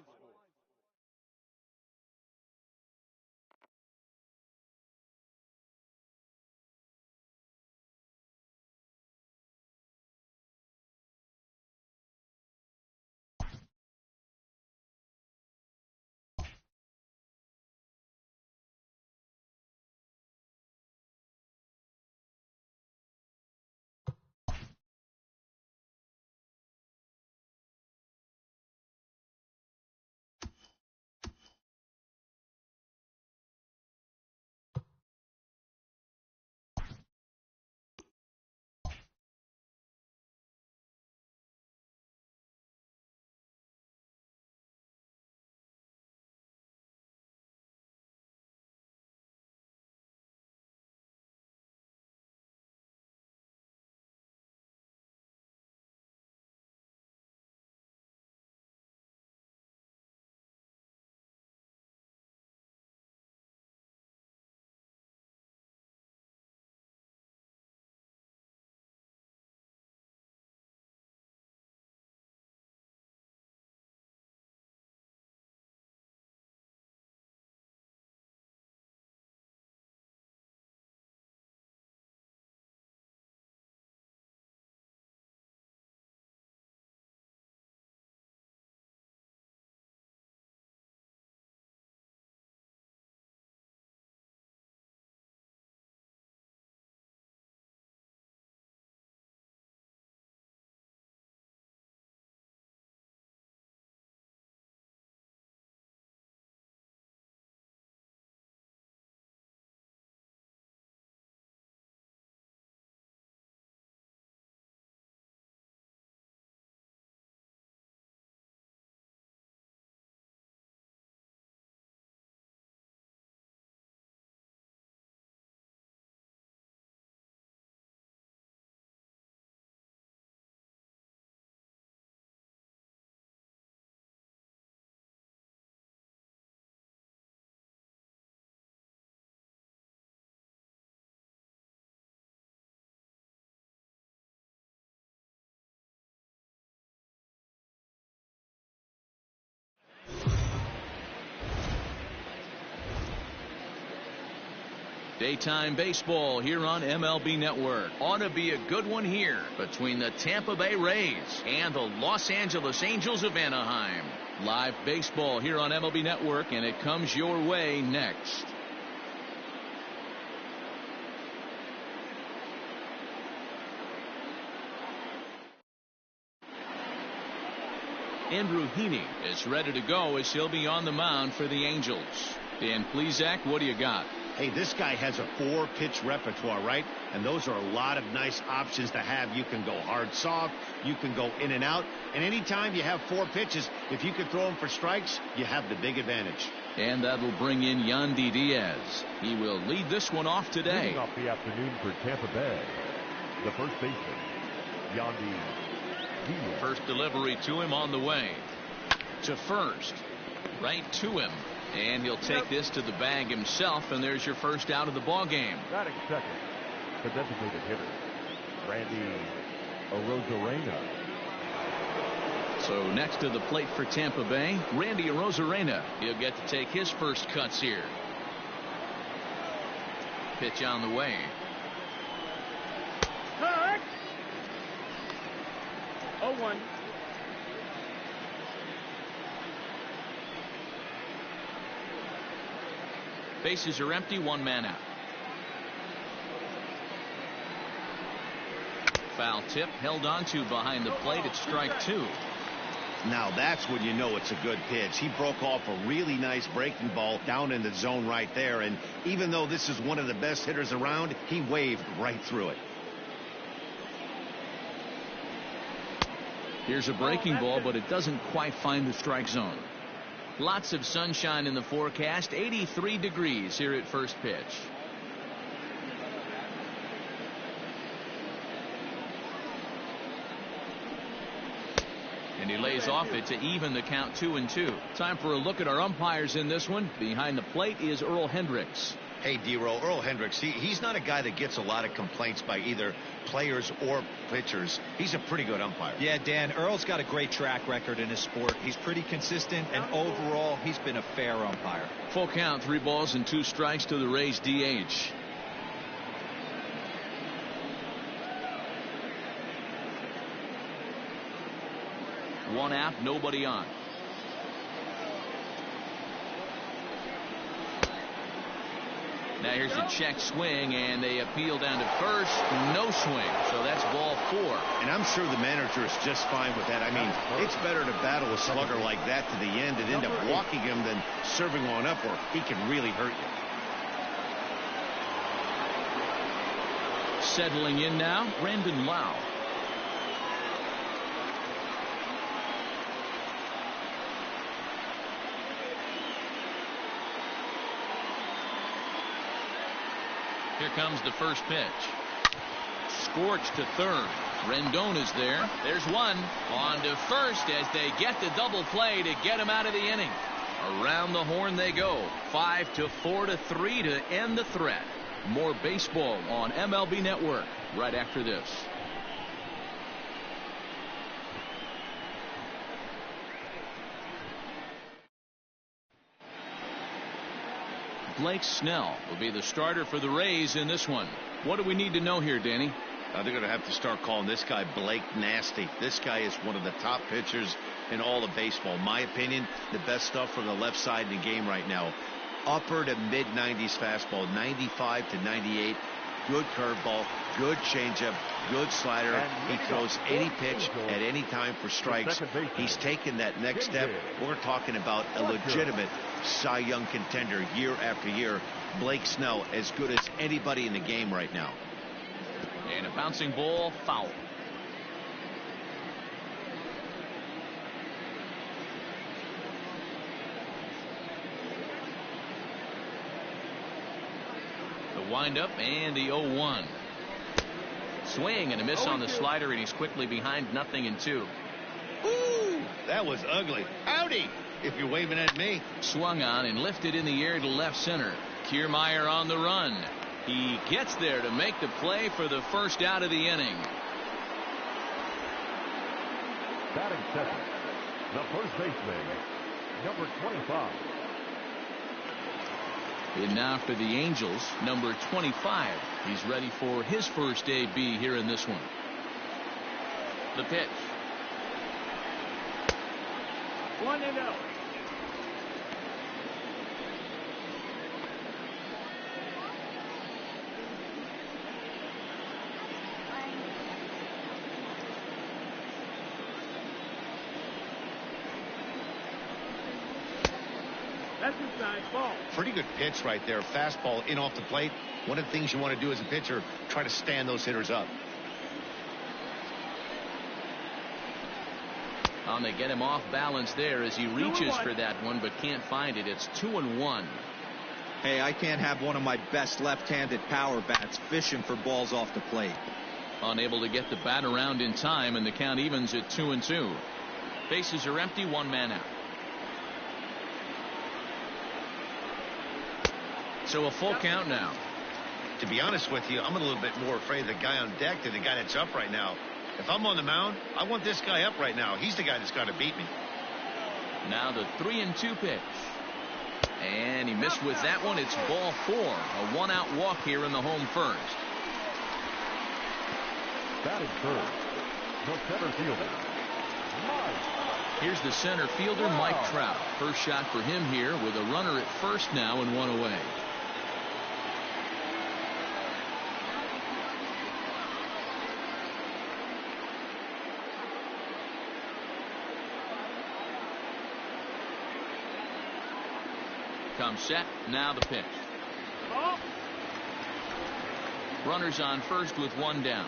Daytime baseball here on MLB Network. Ought to be a good one here between the Tampa Bay Rays and the Los Angeles Angels of Anaheim. Live baseball here on MLB Network, and it comes your way next. Andrew Heaney is ready to go as he'll be on the mound for the Angels. Dan Plesac, what do you got? Hey, this guy has a 4-pitch repertoire, right? And those are a lot of nice options to have. You can go hard, soft. You can go in and out. And anytime you have 4 pitches, if you can throw them for strikes, you have the big advantage. And that'll bring in Yandy Diaz. He will lead this one off today. Leading off the afternoon for Tampa Bay, the first baseman, Yandy Diaz. First delivery to him on the way. To first. Right to him. And he'll take this to the bag himself, and there's your first out of the ball game. Batting second, the designated hitter, Randy Arozarena. So next to the plate for Tampa Bay, Randy Arozarena. He'll get to take his first cuts here. Pitch on the way. Cut. 0-1. Bases are empty, 1 man out. Foul tip held onto behind the plate at strike 2. Now that's when you know it's a good pitch. He broke off a really nice breaking ball down in the zone right there. And even though this is one of the best hitters around, he waved right through it. Here's a breaking ball, but it doesn't quite find the strike zone. Lots of sunshine in the forecast. 83 degrees here at first pitch. And he lays off it to even the count 2-2. Time for a look at our umpires in this one. Behind the plate is Earl Hendricks. Hey, D-Row, Earl Hendricks, he's not a guy that gets a lot of complaints by either players or pitchers. He's a pretty good umpire. Yeah, Dan, Earl's got a great track record in his sport. He's pretty consistent, and overall, he's been a fair umpire. Full count, 3 balls and 2 strikes to the Rays DH. One out, nobody on. Now here's a check swing, and they appeal down to first. No swing, so that's ball 4. And I'm sure the manager is just fine with that. I mean, it's better to battle a slugger like that to the end and end up walking him than serving one up where he can really hurt you. Settling in now, Brandon Lau. Here comes the first pitch. Scorched to third. Rendon is there. There's one. On to first as they get the double play to get him out of the inning. Around the horn they go. 5-4-3 to end the threat. More baseball on MLB Network right after this. Blake Snell will be the starter for the Rays in this one. What do we need to know here, Danny? They're going to have to start calling this guy Blake Nasty. This guy is one of the top pitchers in all of baseball. In my opinion, the best stuff from the left side in the game right now. Upper to mid-90s fastball, 95 to 98. Good curveball, good changeup, good slider. He throws any pitch at any time for strikes. He's taken that next step. We're talking about a legitimate Cy Young contender year after year. Blake Snell, as good as anybody in the game right now. And a bouncing ball, foul. The windup and the 0-1. Swing and a miss on the slider, and he's quickly behind 0-2. Ooh, that was ugly. Howdy, if you're waving at me. Swung on and lifted in the air to left center. Kiermaier on the run. He gets there to make the play for the first out of the inning. Batting second, the first baseman, number 25. And now for the Angels, number 25. He's ready for his first AB here in this one. The pitch. 1-0. That's inside ball. Pretty good pitch right there. Fastball in off the plate. One of the things you want to do as a pitcher, try to stand those hitters up. They get him off balance there as he reaches for that one but can't find it. It's 2-1. Hey, I can't have one of my best left-handed power bats fishing for balls off the plate. Unable to get the bat around in time, and the count evens at 2-2. Bases are empty, one man out. So a full count now. To be honest with you, I'm a little bit more afraid of the guy on deck than the guy that's up right now. If I'm on the mound, I want this guy up right now. He's the guy that's got to beat me. Now the 3-2 pitch. And he missed with that one. It's ball 4. A one-out walk here in the home first. Batting first, the center fielder, Mike. Here's the center fielder, Mike Trout. First shot for him here with a runner at first now and one away. Comes set. Now the pitch. Runners on first with one down.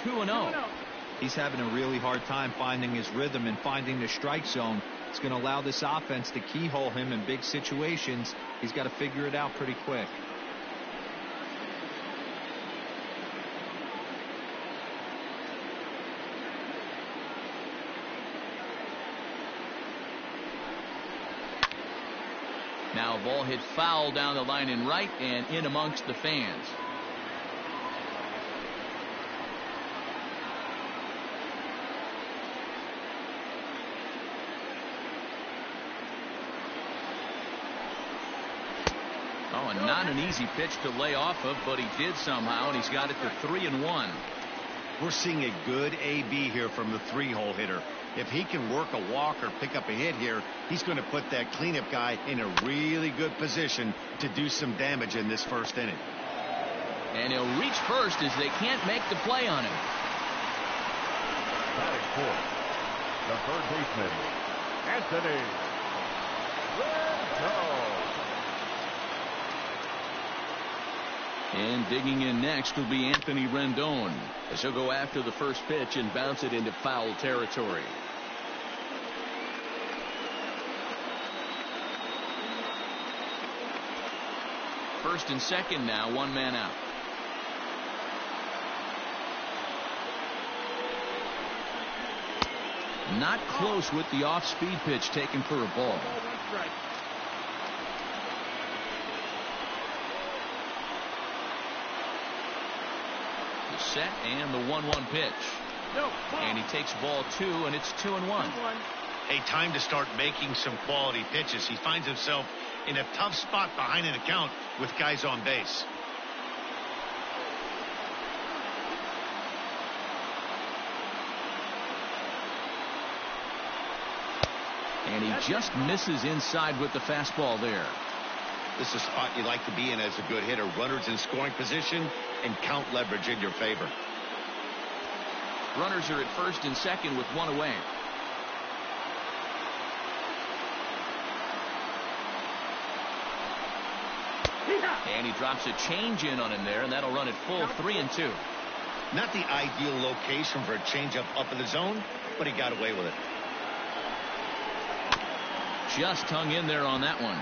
Two 2-0. He's having a really hard time finding his rhythm and finding the strike zone. It's going to allow this offense to keyhole him in big situations. He's got to figure it out pretty quick. Now a ball hit foul down the line in right and in amongst the fans. Oh, and not an easy pitch to lay off of, but he did somehow, and he's got it to 3-1. We're seeing a good AB here from the 3-hole hitter. If he can work a walk or pick up a hit here, he's going to put that cleanup guy in a really good position to do some damage in this first inning. And he'll reach first as they can't make the play on him. Batting fourth, the third baseman, Anthony Rendon. And digging in next will be Anthony Rendon, as he'll go after the first pitch and bounce it into foul territory. First and second now, one man out. Not close with the off-speed pitch taken for a ball. The set and the 1-1 pitch. And he takes ball 2, and it's 2-1. A time to start making some quality pitches. He finds himself in a tough spot behind an account with guys on base. And he just misses inside with the fastball there. This is a spot you like to be in as a good hitter. Runners in scoring position and count leverage in your favor. Runners are at first and second with one away. And he drops a change in on him there, and that'll run it full 3-2. Not the ideal location for a changeup up in the zone, but he got away with it. Just hung in there on that one.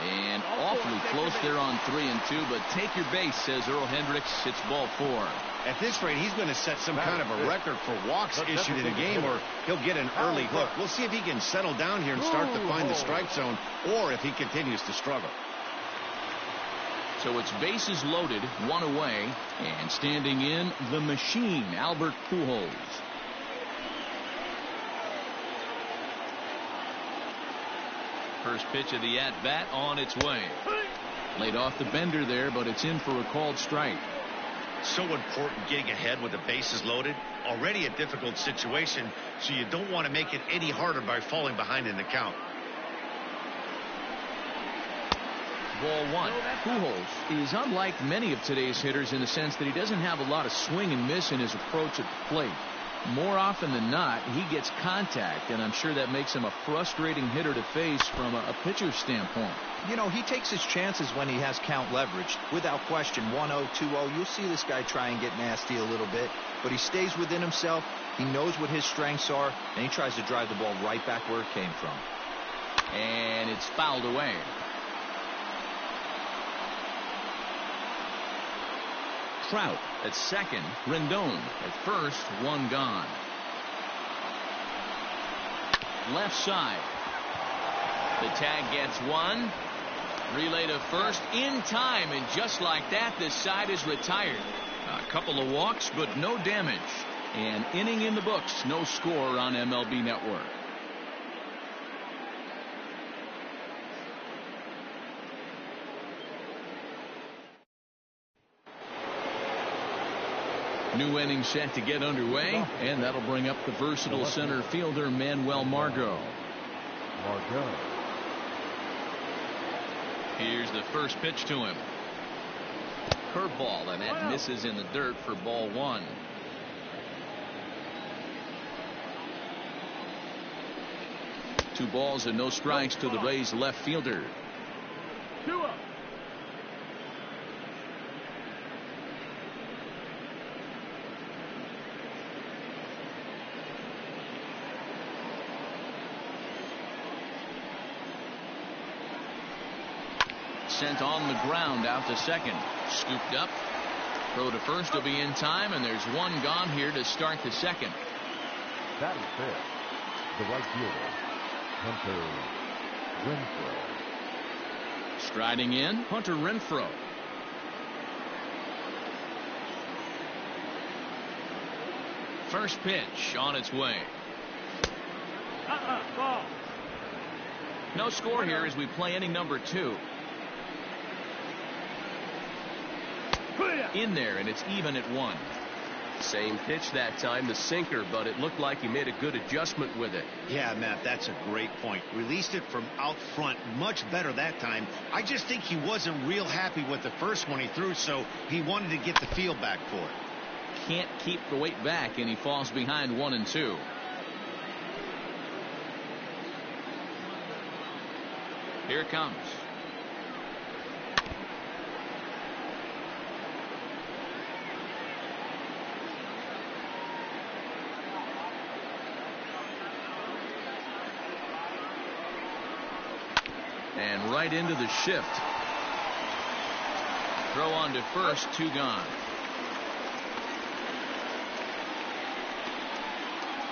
And awfully close there on 3-2, but take your base, says Earl Hendricks. It's ball 4. At this rate, he's going to set some kind of a record for walks issued in a game, or he'll get an early hook. We'll see if he can settle down here and start to find the strike zone, or if he continues to struggle. So it's bases loaded, 1 away, and standing in the machine, Albert Pujols. First pitch of the at-bat on its way. Laid off the bender there, but it's in for a called strike. So important getting ahead with the bases loaded. Already a difficult situation, so you don't want to make it any harder by falling behind in the count. Ball 1. Pujols is unlike many of today's hitters in the sense that he doesn't have a lot of swing and miss in his approach at the plate. More often than not, he gets contact, and I'm sure that makes him a frustrating hitter to face from a pitcher's standpoint. You know, he takes his chances when he has count leverage. Without question, 1-0, 2-0, you'll see this guy try and get nasty a little bit, but he stays within himself. He knows what his strengths are, and he tries to drive the ball right back where it came from. And it's fouled away. Trout at second, Rendon at first, 1 gone. Left side. The tag gets 1. Relay to first in time, and just like that, this side is retired. A couple of walks, but no damage. An inning in the books, no score on MLB Network. New inning set to get underway, and that'll bring up the versatile center fielder Manuel Margot. Here's the first pitch to him. Curveball, and that misses in the dirt for ball 1. Two balls and no strikes to the Rays left fielder. 2-0. Sent on the ground out to second. Scooped up. Throw to first will be in time, and there's 1 gone here to start the second. That is fair. The right fielder, Hunter Renfroe. Striding in, Hunter Renfroe. First pitch on its way. Ball. No score here as we play inning number 2. In there, and it's even at 1. Same pitch that time, the sinker, but it looked like he made a good adjustment with it. Yeah, Matt, that's a great point. Released it from out front much better that time. I just think he wasn't real happy with the first one he threw, so he wanted to get the feel back for it. Can't keep the weight back, and he falls behind 1-2. Here it comes. And right into the shift. Throw on to first, 2 gone.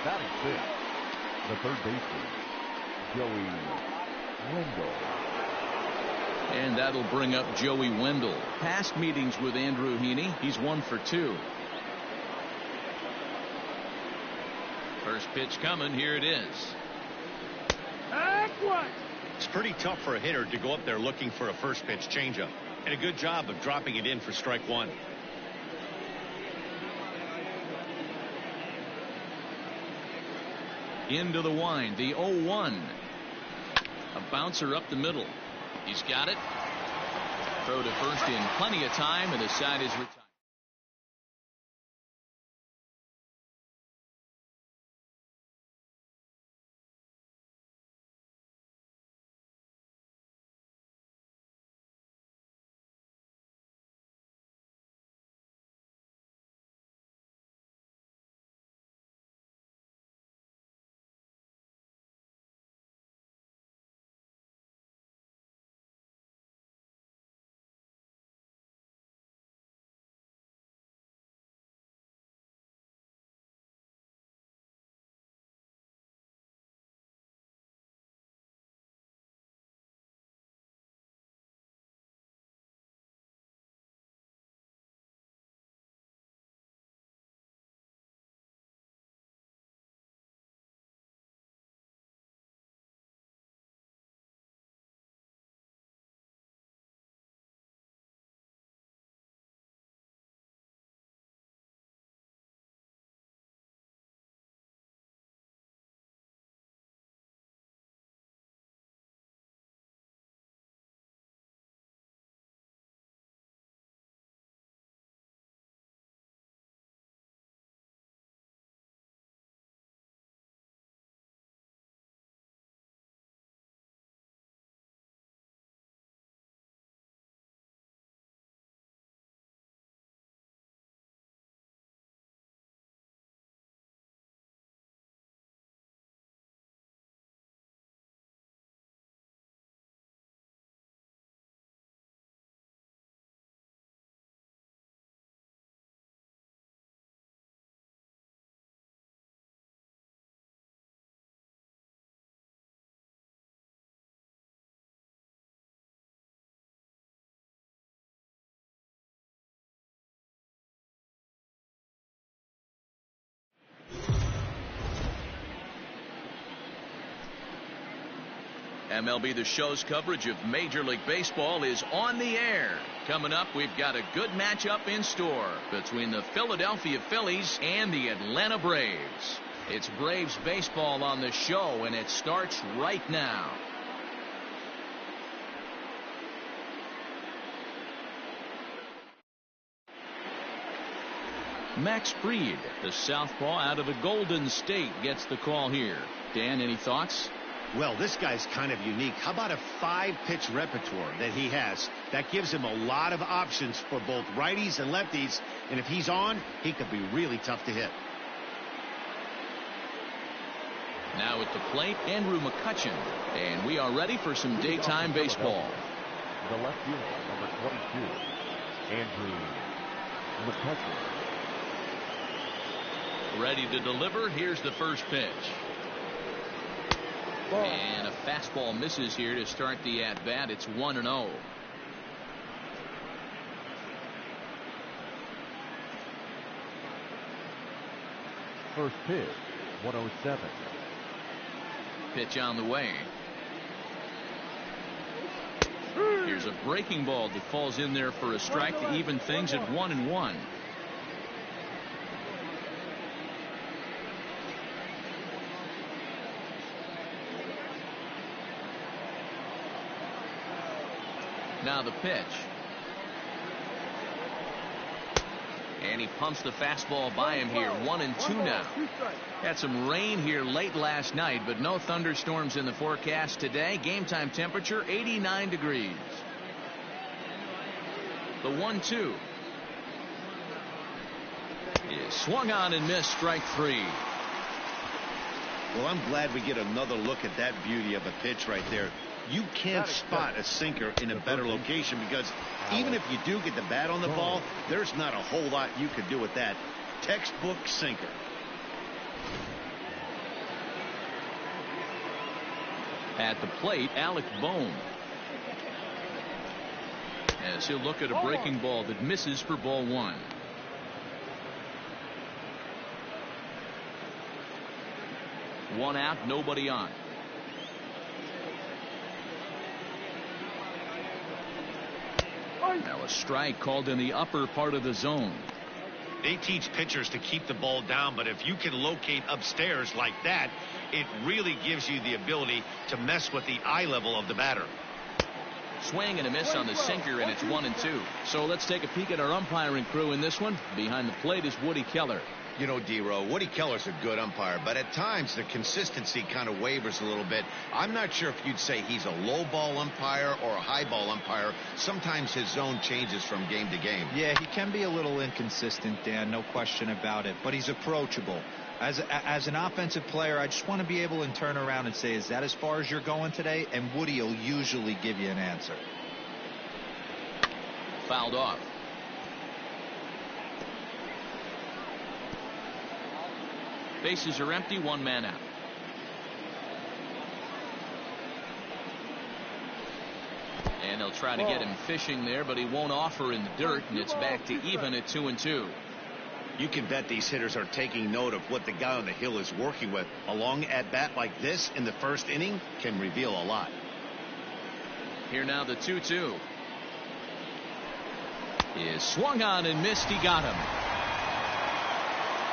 That is fifth. The third baseman, Joey Wendell. And that'll bring up Joey Wendell. Past meetings with Andrew Heaney, he's 1 for 2. First pitch coming, here it is. It's pretty tough for a hitter to go up there looking for a first pitch changeup, and a good job of dropping it in for strike 1. Into the wind, the 0-1. A bouncer up the middle. He's got it. Throw to first in plenty of time, and the side is retired. MLB The Show's coverage of Major League Baseball is on the air. Coming up, we've got a good matchup in store between the Philadelphia Phillies and the Atlanta Braves. It's Braves baseball on the show, and it starts right now. Max Fried, the southpaw out of the Golden State, gets the call here. Dan, any thoughts? Well, this guy's kind of unique. How about a 5-pitch repertoire that he has? That gives him a lot of options for both righties and lefties. And if he's on, he could be really tough to hit. Now at the plate, Andrew McCutchen. And we are ready for some daytime baseball. The left fielder, number 22, Andrew McCutchen. Ready to deliver. Here's the first pitch. And a fastball misses here to start the at-bat. It's 1-0. First pitch, 107. Pitch on the way. Here's a breaking ball that falls in there for a strike to even things at 1-1. Now the pitch. And he pumps the fastball by him here. 1-2 now. Had some rain here late last night, but no thunderstorms in the forecast today. Game time temperature 89 degrees. The 1-2 is swung on and missed. Strike 3. Well, I'm glad we get another look at that beauty of a pitch right there. You can't spot a sinker in a better location because even if you do get the bat on the ball, there's not a whole lot you could do with that. Textbook sinker. At the plate, Alec Bohm. As he'll look at a breaking ball that misses for ball 1. One out, nobody on. Now a strike called in the upper part of the zone. They teach pitchers to keep the ball down, but if you can locate upstairs like that, it really gives you the ability to mess with the eye level of the batter. Swing and a miss on the sinker, and it's 1-2. So let's take a peek at our umpiring crew in this one. Behind the plate is Woody Keller. You know, D-Row, Woody Keller's a good umpire, but at times the consistency kind of wavers a little bit. I'm not sure if you'd say he's a low ball umpire or a high ball umpire. Sometimes his zone changes from game to game. Yeah, he can be a little inconsistent, Dan, no question about it, but he's approachable. As an offensive player, I just want to be able to turn around and say, is that as far as you're going today? And Woody will usually give you an answer. Fouled off. Bases are empty, one man out. And they'll try to get him fishing there, but he won't offer in the dirt, and it's back to even at 2-2. You can bet these hitters are taking note of what the guy on the hill is working with. A long at-bat like this in the first inning can reveal a lot. Here now the 2-2. Is swung on and missed. He got him.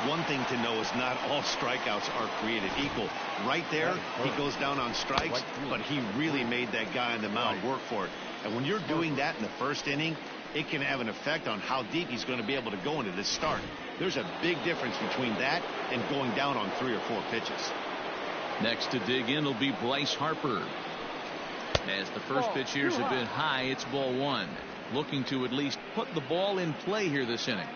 One thing to know is not all strikeouts are created equal. Right there, he goes down on strikes, but he really made that guy on the mound work for it. And when you're doing that in the first inning, it can have an effect on how deep he's going to be able to go into this start. There's a big difference between that and going down on 3 or 4 pitches. Next to dig in will be Bryce Harper. As the first pitch here's a bit high, it's ball 1. Looking to at least put the ball in play here this inning.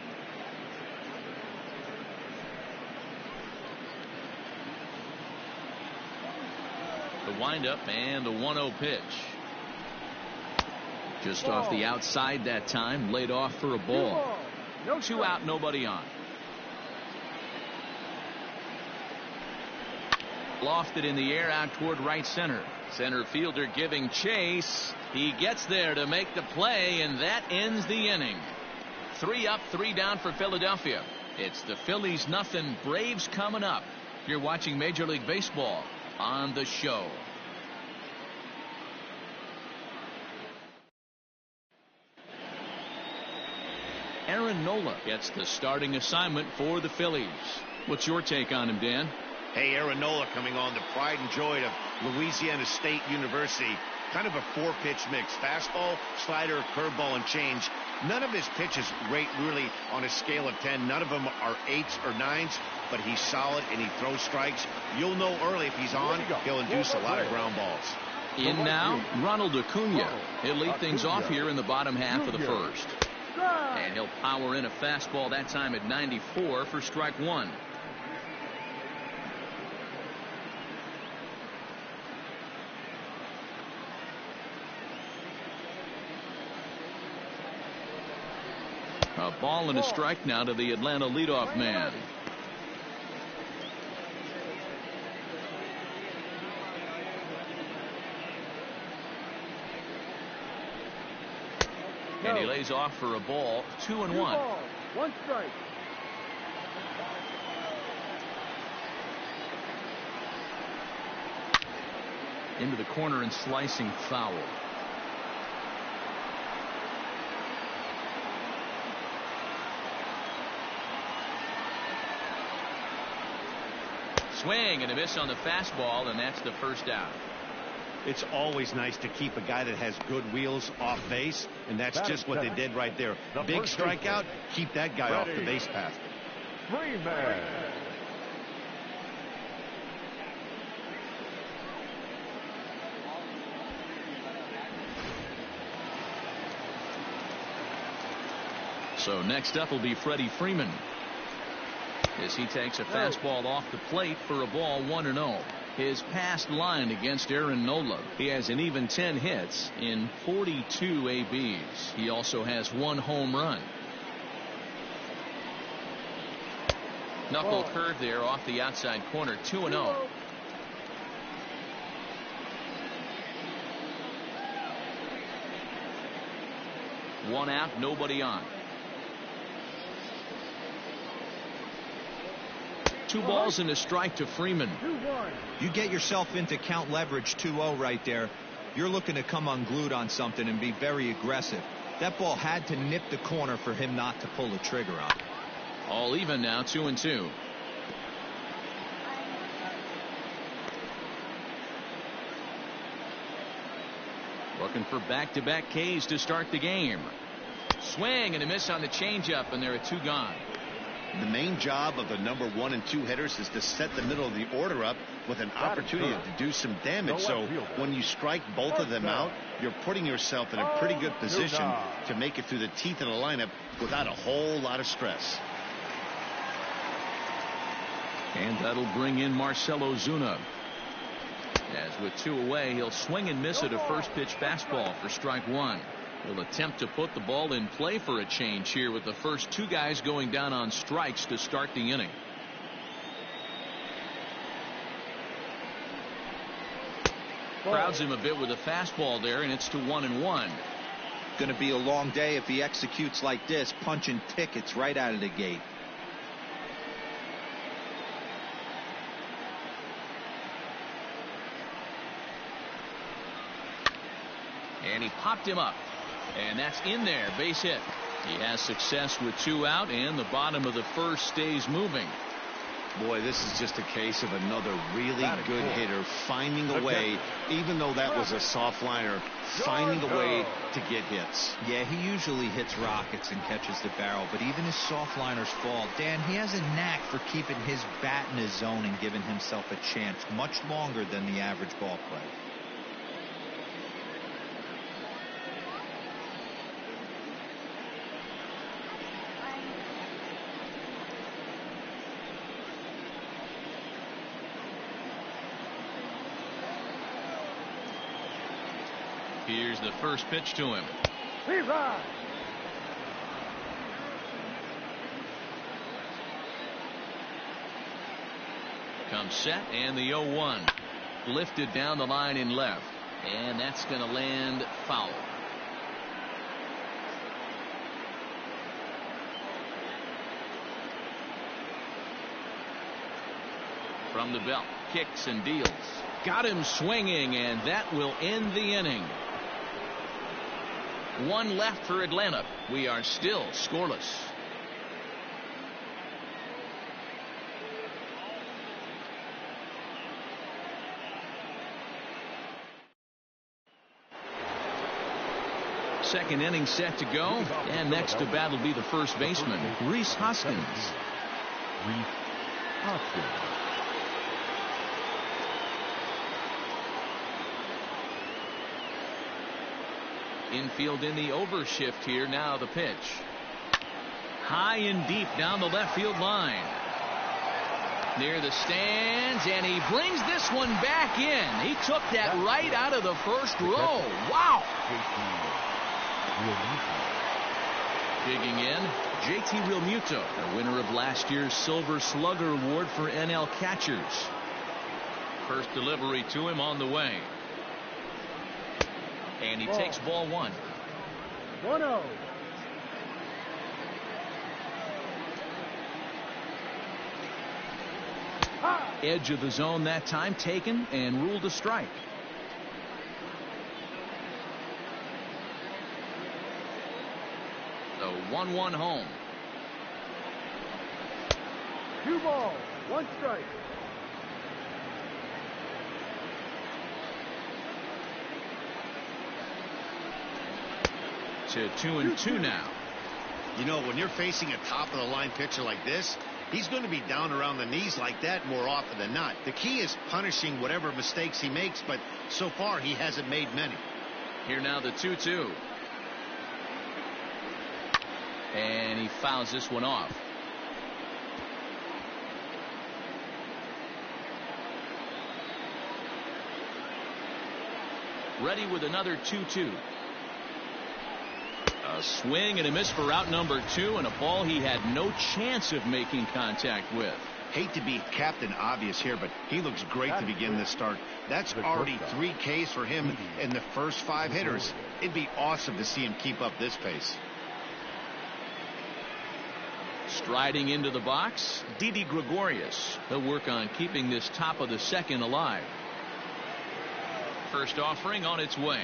The windup and the 1-0 pitch. Just off the outside that time, laid off for a ball. 2 out, nobody on. Lofted in the air out toward right center. Center fielder giving chase. He gets there to make the play, and that ends the inning. 3 up, 3 down for Philadelphia. It's the Phillies nothing, Braves coming up. You're watching Major League Baseball on the show. Aaron Nola gets the starting assignment for the Phillies. What's your take on him, Dan? Hey, Aaron Nola coming on, the pride and joy of Louisiana State University. Kind of a 4-pitch mix. Fastball, slider, curveball, and change. None of his pitches rate really on a scale of 10. None of them are 8s or 9s, but he's solid and he throws strikes. You'll know early if he's on, he'll induce a lot of ground balls. In now, Ronald Acuna. He'll lead things off here in the bottom half of the first. And he'll power in a fastball that time at 94 for strike one. A ball and a strike now to the Atlanta leadoff man. And he lays off for a ball. 2-1. 1 strike. Into the corner and slicing foul. Swing and a miss on the fastball, and that's the first out. It's always nice to keep a guy that has good wheels off base, and that's just what they did right there. Big strikeout, keep that guy off the base path. Freeman. So next up will be Freddie Freeman, as he takes a fastball off the plate for a ball. 1-0. His past line against Aaron Nola, he has an even 10 hits in 42 ABs. He also has 1 home run. Knuckle curve there off the outside corner. 2-0. One out, nobody on. 2 balls and a strike to Freeman. You get yourself into count leverage 2-0 right there. You're looking to come unglued on something and be very aggressive. That ball had to nip the corner for him not to pull the trigger on. All even now, 2-2. Looking for back-to-back Ks to start the game. Swing and a miss on the changeup, and there are 2 gone. The main job of the number 1 and 2 hitters is to set the middle of the order up with an opportunity to do some damage. So when you strike both of them out, you're putting yourself in a pretty good position to make it through the teeth of the lineup without a whole lot of stress. And that'll bring in Marcell Ozuna. As with 2 away, he'll swing and miss at a first pitch fastball for strike 1. Will attempt to put the ball in play for a change here with the first 2 guys going down on strikes to start the inning. Crowds him a bit with a fastball there, and it's to 1-1. Going to be a long day if he executes like this, punching tickets right out of the gate. And he popped him up. And that's in there, base hit. He has success with 2 out, and the bottom of the first stays moving. Boy, this is just a case of another really good hitter finding a way, even though that was a soft liner, finding a way to get hits. Yeah, he usually hits rockets and catches the barrel, but even his soft liners fall. Dan, he has a knack for keeping his bat in his zone and giving himself a chance much longer than the average ball player. Here's the first pitch to him. Comes set, and the 0-1. Lifted down the line in left. And that's going to land foul. From the belt, kicks and deals. Got him swinging, and that will end the inning. 1 left for Atlanta. We are still scoreless. Second inning set to go. And next to bat will be the first baseman, Rhys Hoskins. Rhys Hoskins. Infield in the overshift here. Now the pitch. High and deep down the left field line. Near the stands, and he brings this one back in. He took that right out of the first row. Wow. Digging in, JT Realmuto, the winner of last year's Silver Slugger Award for NL catchers. First delivery to him on the way. And he takes ball one. 1-0. Edge of the zone that time taken and ruled a strike. The 1-1 home. 2 balls, 1 strike. To 2-2 now. You know, when you're facing a top of the line pitcher like this, he's going to be down around the knees like that more often than not. The key is punishing whatever mistakes he makes, but so far he hasn't made many. Here now the 2-2. And he fouls this one off. Ready with another 2-2. A swing and a miss for out number 2, and a ball he had no chance of making contact with. Hate to be Captain Obvious here, but he looks great to begin this start. That's already 3 Ks for him in the first 5 hitters. It'd be awesome to see him keep up this pace. Striding into the box, Didi Gregorius. He'll work on keeping this top of the second alive. First offering on its way.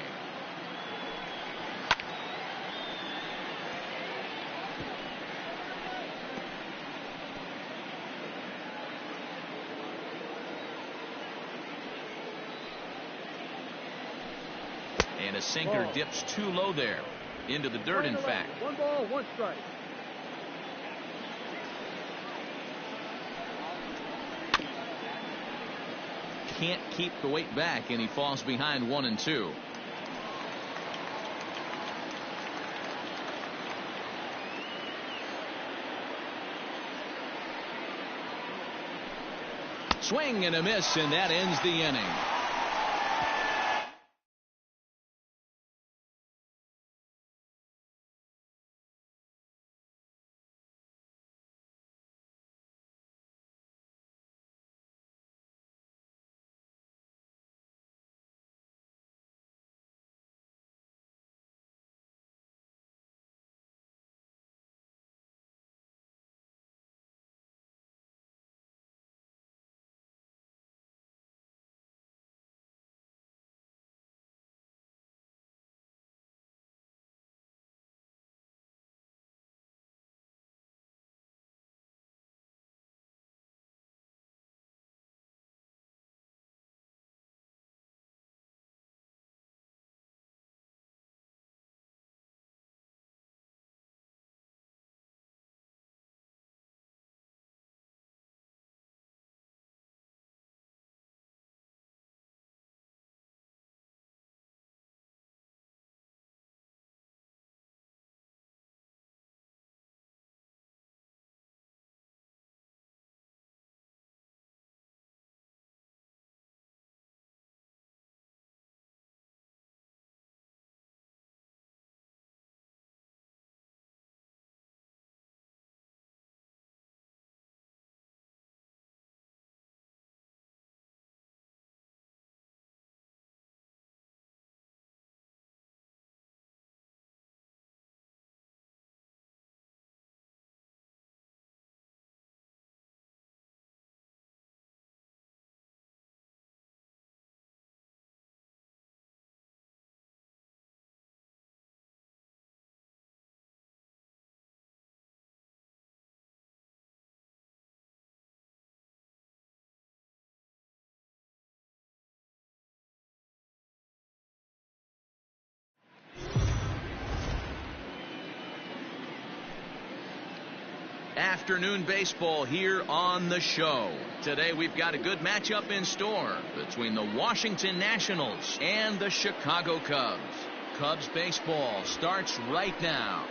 And a sinker dips too low there. Into the dirt, in fact. 1 ball, 1 strike. Can't keep the weight back, and he falls behind 1-2. Swing and a miss, and that ends the inning. Afternoon baseball here on the show. Today we've got a good matchup in store between the Washington Nationals and the Chicago Cubs. Cubs baseball starts right now.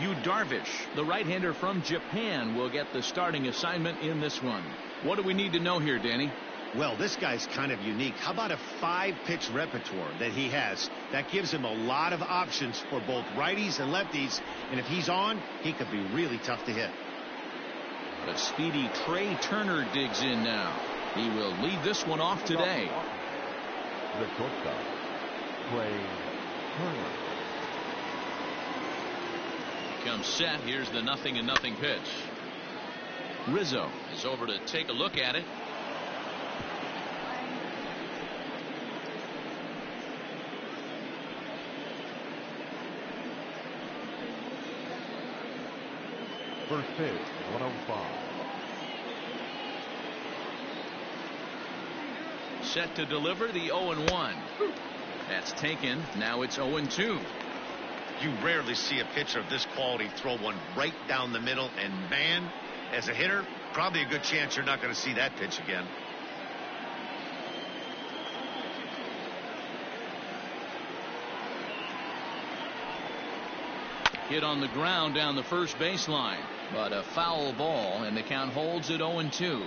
Yu Darvish, the right-hander from Japan, will get the starting assignment in this one. What do we need to know here, Danny? Well, this guy's kind of unique. How about a 5-pitch repertoire that he has? That gives him a lot of options for both righties and lefties. And if he's on, he could be really tough to hit. The speedy Trey Turner digs in now. He will lead this one off today. The shortstop, Trey Turner. Comes set. Here's the 0-0 pitch. Rizzo is over to take a look at it. First pitch, 105. Set to deliver the 0-1. That's taken. Now it's 0-2. You rarely see a pitcher of this quality throw one right down the middle, and man, as a hitter, probably a good chance you're not going to see that pitch again. Hit on the ground down the first baseline, but a foul ball, and the count holds at 0-2.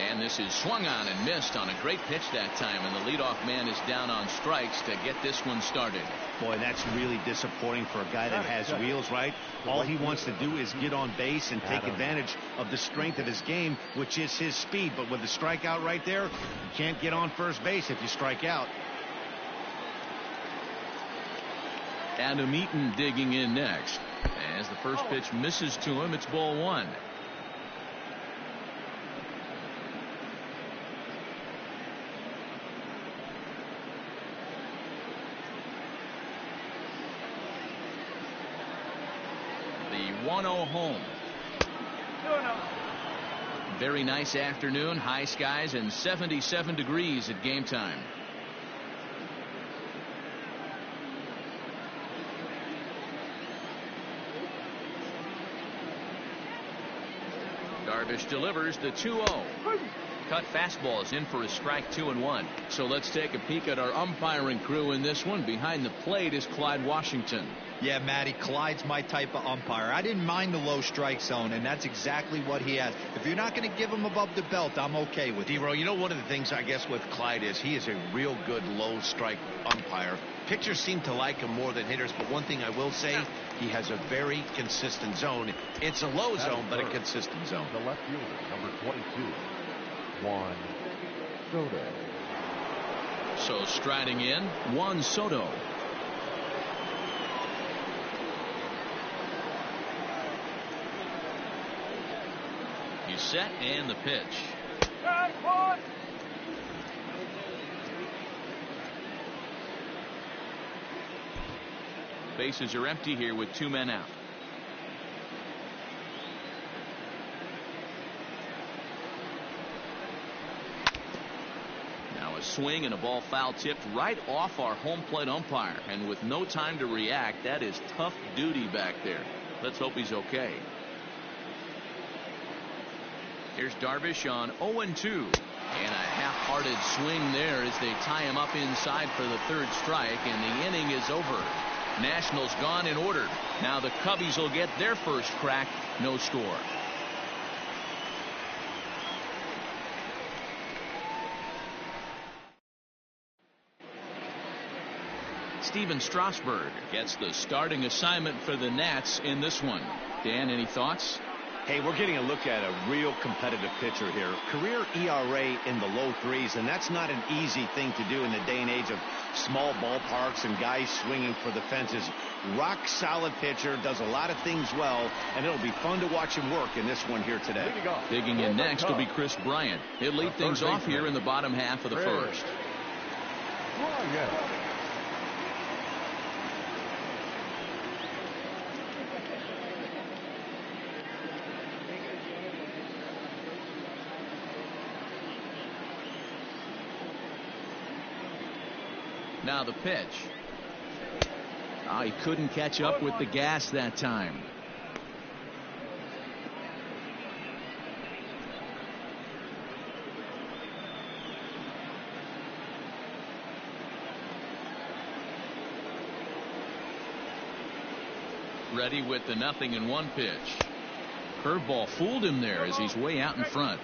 And this is swung on and missed on a great pitch that time, and the leadoff man is down on strikes to get this one started. Boy, that's really disappointing for a guy that has wheels, right? All he wants to do is get on base and take advantage of the strength of his game, which is his speed. But with the strikeout right there, you can't get on first base if you strike out. Adam Eaton digging in next. As the first pitch misses to him, it's ball one. The 1-0 home. Very nice afternoon, high skies and 77 degrees at game time. Darvish delivers the 2-0. Cut fastball is in for a strike, 2-1. So let's take a peek at our umpiring crew in this one. Behind the plate is Clyde Washington. Yeah, Matty, Clyde's my type of umpire. I didn't mind the low strike zone, and that's exactly what he has. If you're not going to give him above the belt, I'm okay with it. D-Row, you know, one of the things I guess with Clyde is he is a real good low strike umpire. Pitchers seem to like him more than hitters, but one thing I will say, he has a very consistent zone. It's a low zone, but a consistent zone. The left fielder, number 22, Juan Soto. So striding in, Juan Soto. He's set, and the pitch. Bases are empty here with 2 men out. Now a swing and a ball foul tipped right off our home plate umpire, and with no time to react, that is tough duty back there. Let's hope he's okay. Here's Darvish on 0-2. And a half-hearted swing there as they tie him up inside for the third strike, and the inning is over. Nationals gone in order. Now the Cubbies will get their first crack. No score. Steven Strasburg gets the starting assignment for the Nats in this one. Dan, any thoughts? Hey, we're getting a look at a real competitive pitcher here. Career ERA in the low 3s, and that's not an easy thing to do in the day and age of small ballparks and guys swinging for the fences. Rock solid pitcher, does a lot of things well, and it'll be fun to watch him work in this one here today. Digging in next will be Chris Bryant. He'll lead things off here in the bottom half of the first. Now the pitch. He couldn't catch up with the gas that time. Ready with the 0-1 pitch. Curveball fooled him there as he's way out in front.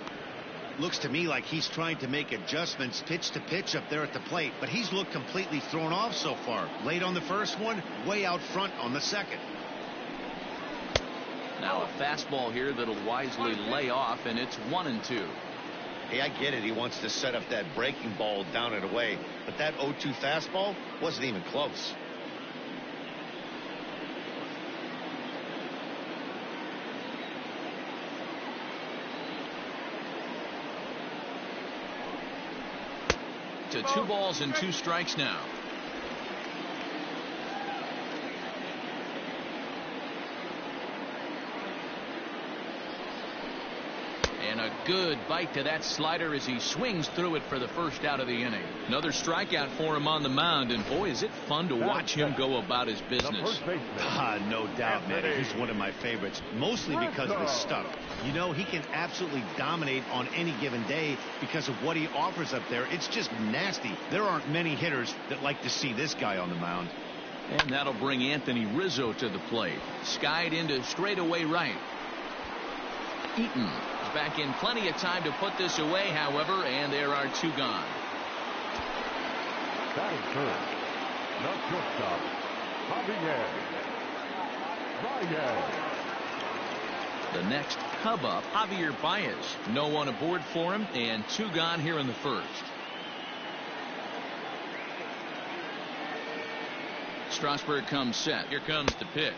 Looks to me like he's trying to make adjustments pitch to pitch up there at the plate, but he's looked completely thrown off so far. Late on the first one, way out front on the second. Now a fastball here that'll wisely lay off, and it's 1-2. Hey, I get it. He wants to set up that breaking ball down and away, but that 0-2 fastball wasn't even close. To 2 balls and 2 strikes now. And a good bite to that slider as he swings through it for the first out of the inning. Another strikeout for him on the mound, and boy, is it fun to watch him go about his business. No doubt, man. He's one of my favorites, mostly because of his stuff. You know, he can absolutely dominate on any given day because of what he offers up there. It's just nasty. There aren't many hitters that like to see this guy on the mound. And that'll bring Anthony Rizzo to the plate. Skied into straightaway right. Eaton is back in plenty of time to put this away, however, and there are 2 gone. Batting third. Not shortstop. Javier Baez. The next Cub up, Javier Baez. No one aboard for him, and 2 gone here in the first. Strasburg comes set. Here comes the pitch.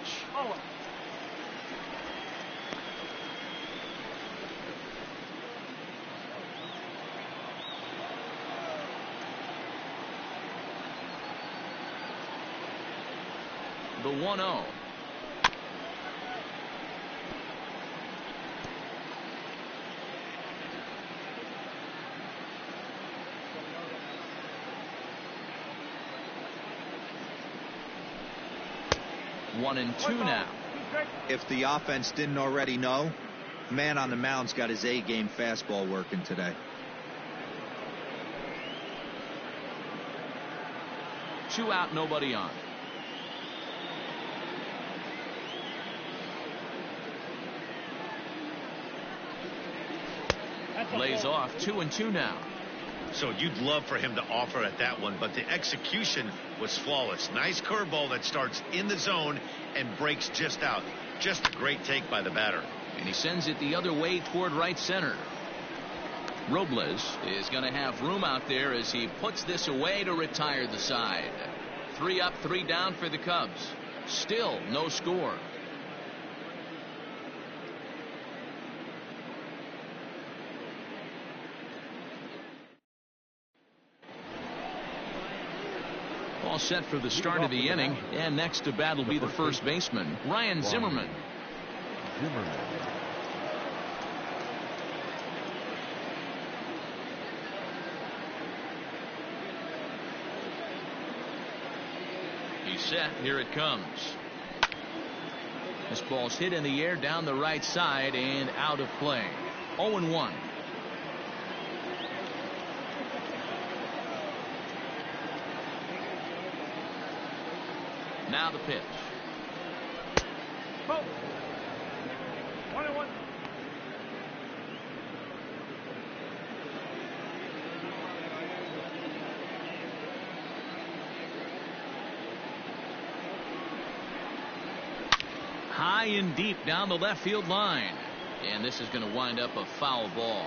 The 1-0. One and 2 now. If the offense didn't already know, man on the mound's got his A-game fastball working today. 2 out, nobody on. Lays off. 2 and 2 now. So you'd love for him to offer at that one, but the execution was flawless. Nice curveball that starts in the zone and breaks just out. Just a great take by the batter. And he sends it the other way toward right center. Robles is going to have room out there as he puts this away to retire the side. 3 up, 3 down for the Cubs. Still no score. All set for the start of the inning, and next to bat will be the first baseman, Ryan Zimmerman. He's set. Here it comes. This ball's hit in the air down the right side and out of play. 0-1. Now the pitch. Ball. 1-1. High and deep down the left field line. And this is going to wind up a foul ball.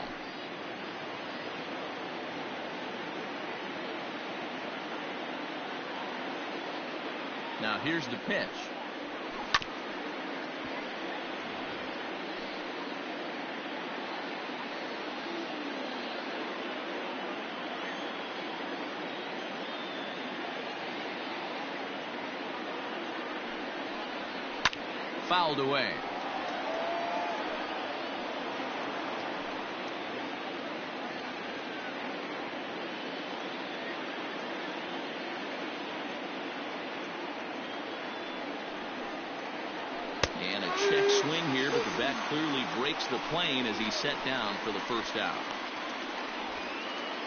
Now here's the pitch. Fouled away. And a check swing here, but the bat clearly breaks the plane as he's set down for the first out.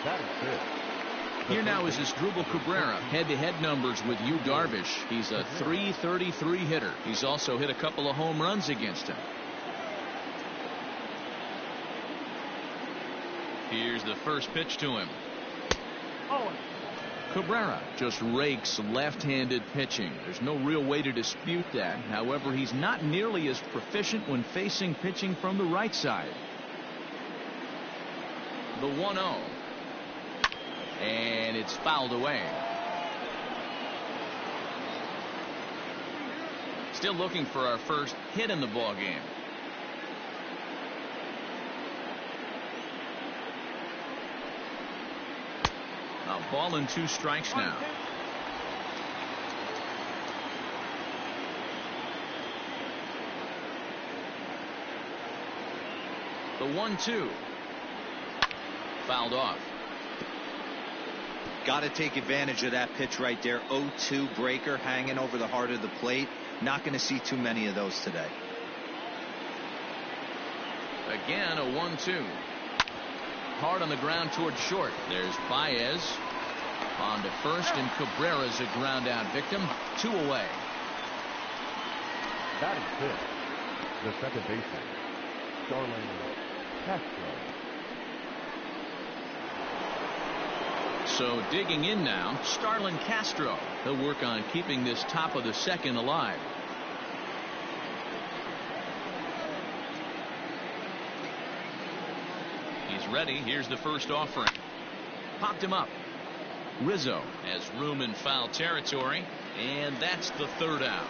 That is it. Here now is Asdrubal Cabrera. Head-to-head numbers with Yu Darvish. He's a .333 hitter. He's also hit a couple of home runs against him. Here's the first pitch to him. Cabrera just rakes left-handed pitching. There's no real way to dispute that. However, he's not nearly as proficient when facing pitching from the right side. The 1-0. And it's fouled away. Still looking for our first hit in the ball game. A ball and 2 strikes now. The 1-2. Fouled off. Got to take advantage of that pitch right there. 0-2 breaker hanging over the heart of the plate. Not going to see too many of those today. Again, a 1-2. Hard on the ground towards short. There's Baez on to first, and Cabrera's a ground out victim. 2 away. That is it. The second baseman, Starlin Castro. So digging in now, Starlin Castro. He'll work on keeping this top of the second alive. He's ready. Here's the first offering. Popped him up. Rizzo has room in foul territory, and that's the third out.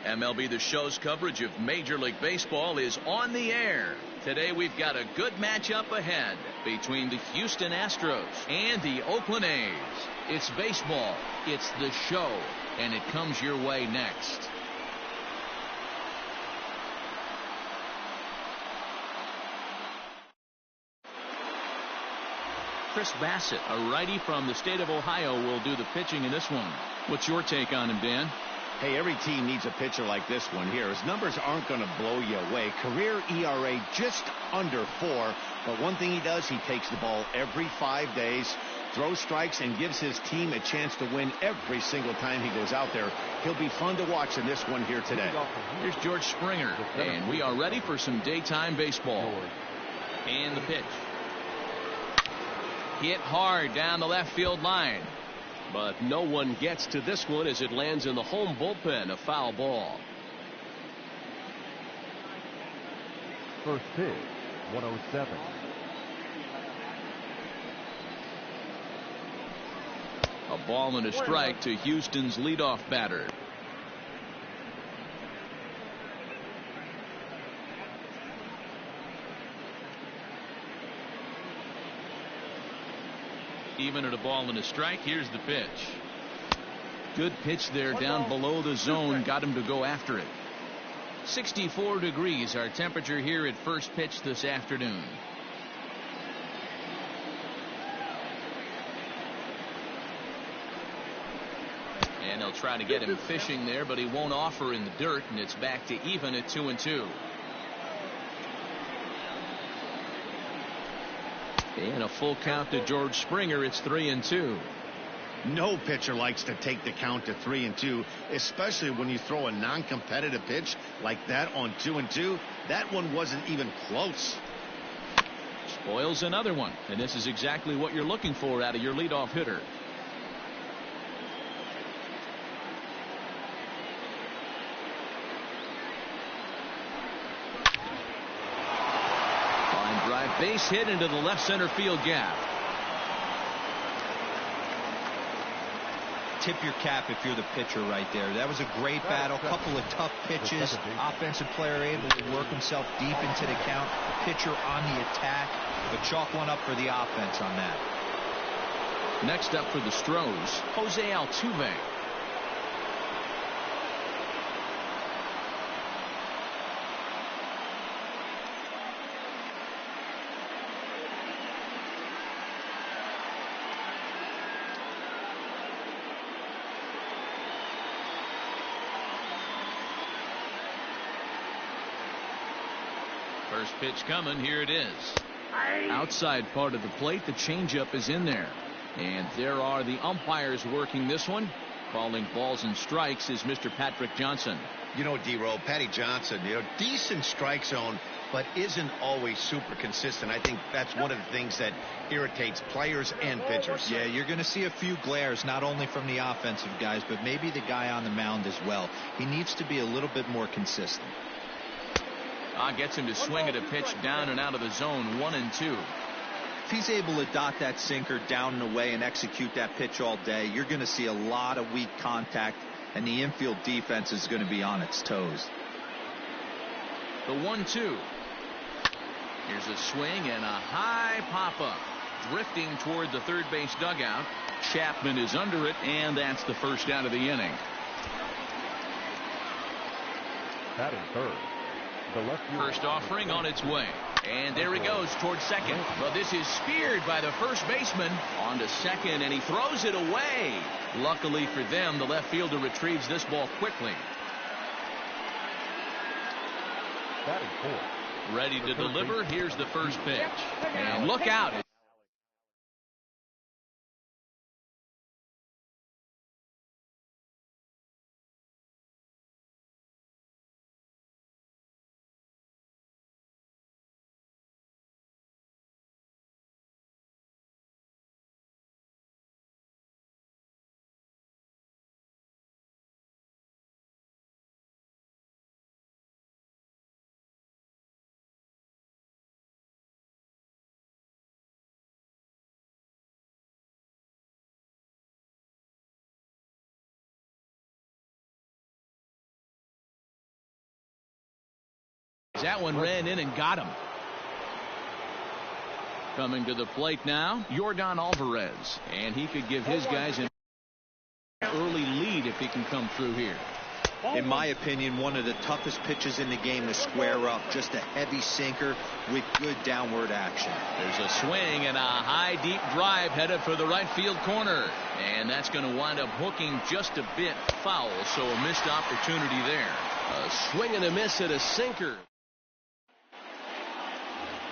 MLB The Show's coverage of Major League Baseball is on the air. Today we've got a good matchup ahead between the Houston Astros and the Oakland A's. It's baseball, it's The Show, and it comes your way next. Chris Bassett, a righty from the state of Ohio, will do the pitching in this one. What's your take on him, Dan? Hey, every team needs a pitcher like this one here. His numbers aren't going to blow you away. Career ERA just under 4. But one thing he does, he takes the ball every 5 days, throws strikes, and gives his team a chance to win every single time he goes out there. He'll be fun to watch in this one here today. Here's George Springer, and we are ready for some daytime baseball. And the pitch. Hit hard down the left field line. But no one gets to this one as it lands in the home bullpen, a foul ball. First pitch, 107. A ball and a strike to Houston's leadoff batter. Even at a ball and a strike, here's the pitch. Good pitch there down below the zone. Got him to go after it. 64 degrees our temperature here at first pitch this afternoon. And they'll try to get him fishing there, but he won't offer in the dirt, and it's back to even at 2-2. And a full count to George Springer. It's 3-2. No pitcher likes to take the count to 3-2, especially when you throw a non-competitive pitch like that on 2-2. That one wasn't even close. Spoils another one, and this is exactly what you're looking for out of your leadoff hitter. Base hit into the left center field gap. Tip your cap if you're the pitcher right there. That was a great battle. Couple of tough pitches. Offensive player able to work himself deep into the count. Pitcher on the attack. But chalk one up for the offense on that. Next up for the Stros, Jose Altuve. First pitch coming. Here it is. Outside part of the plate. The changeup is in there. And there are the umpires working this one. Calling balls and strikes is Mr. Patrick Johnson. You know, D-Roll, Patty Johnson, decent strike zone, but isn't always super consistent. I think that's one of the things that irritates players and pitchers. Yeah, you're going to see a few glares, not only from the offensive guys, but maybe the guy on the mound as well. He needs to be a little bit more consistent. Gets him to swing at a pitch down and out of the zone. 1-2. If he's able to dot that sinker down and away and execute that pitch all day, you're going to see a lot of weak contact, and the infield defense is going to be on its toes. The 1-2. Here's a swing and a high pop-up. Drifting toward the third base dugout. Chapman is under it, and that's the first out of the inning. Batting third. First offering on its way. And there he goes towards second. Well, this is speared by the first baseman. On to second, and he throws it away. Luckily for them, the left fielder retrieves this ball quickly. Batting fourth. Ready to deliver. Here's the first pitch. And look out. That one ran in and got him. Coming to the plate now, Yordan Alvarez. And he could give his guys an early lead if he can come through here. In my opinion, one of the toughest pitches in the game to square up. Just a heavy sinker with good downward action. There's a swing and a high deep drive headed for the right field corner. And that's going to wind up hooking just a bit foul. So a missed opportunity there. A swing and a miss at a sinker.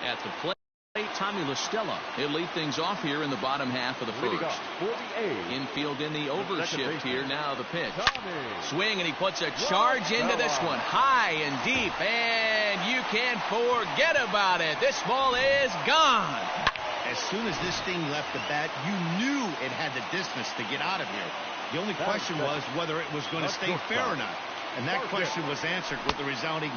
At the plate, Tommy La Stella. He'll lead things off here in the bottom half of the first. Infield in the overshift here. Now the pitch. Swing, and he puts a charge into this one. High and deep, and you can't forget about it. This ball is gone. As soon as this thing left the bat, you knew it had the distance to get out of here. The only question was whether it was going to stay fair or not. And that question was answered with the resounding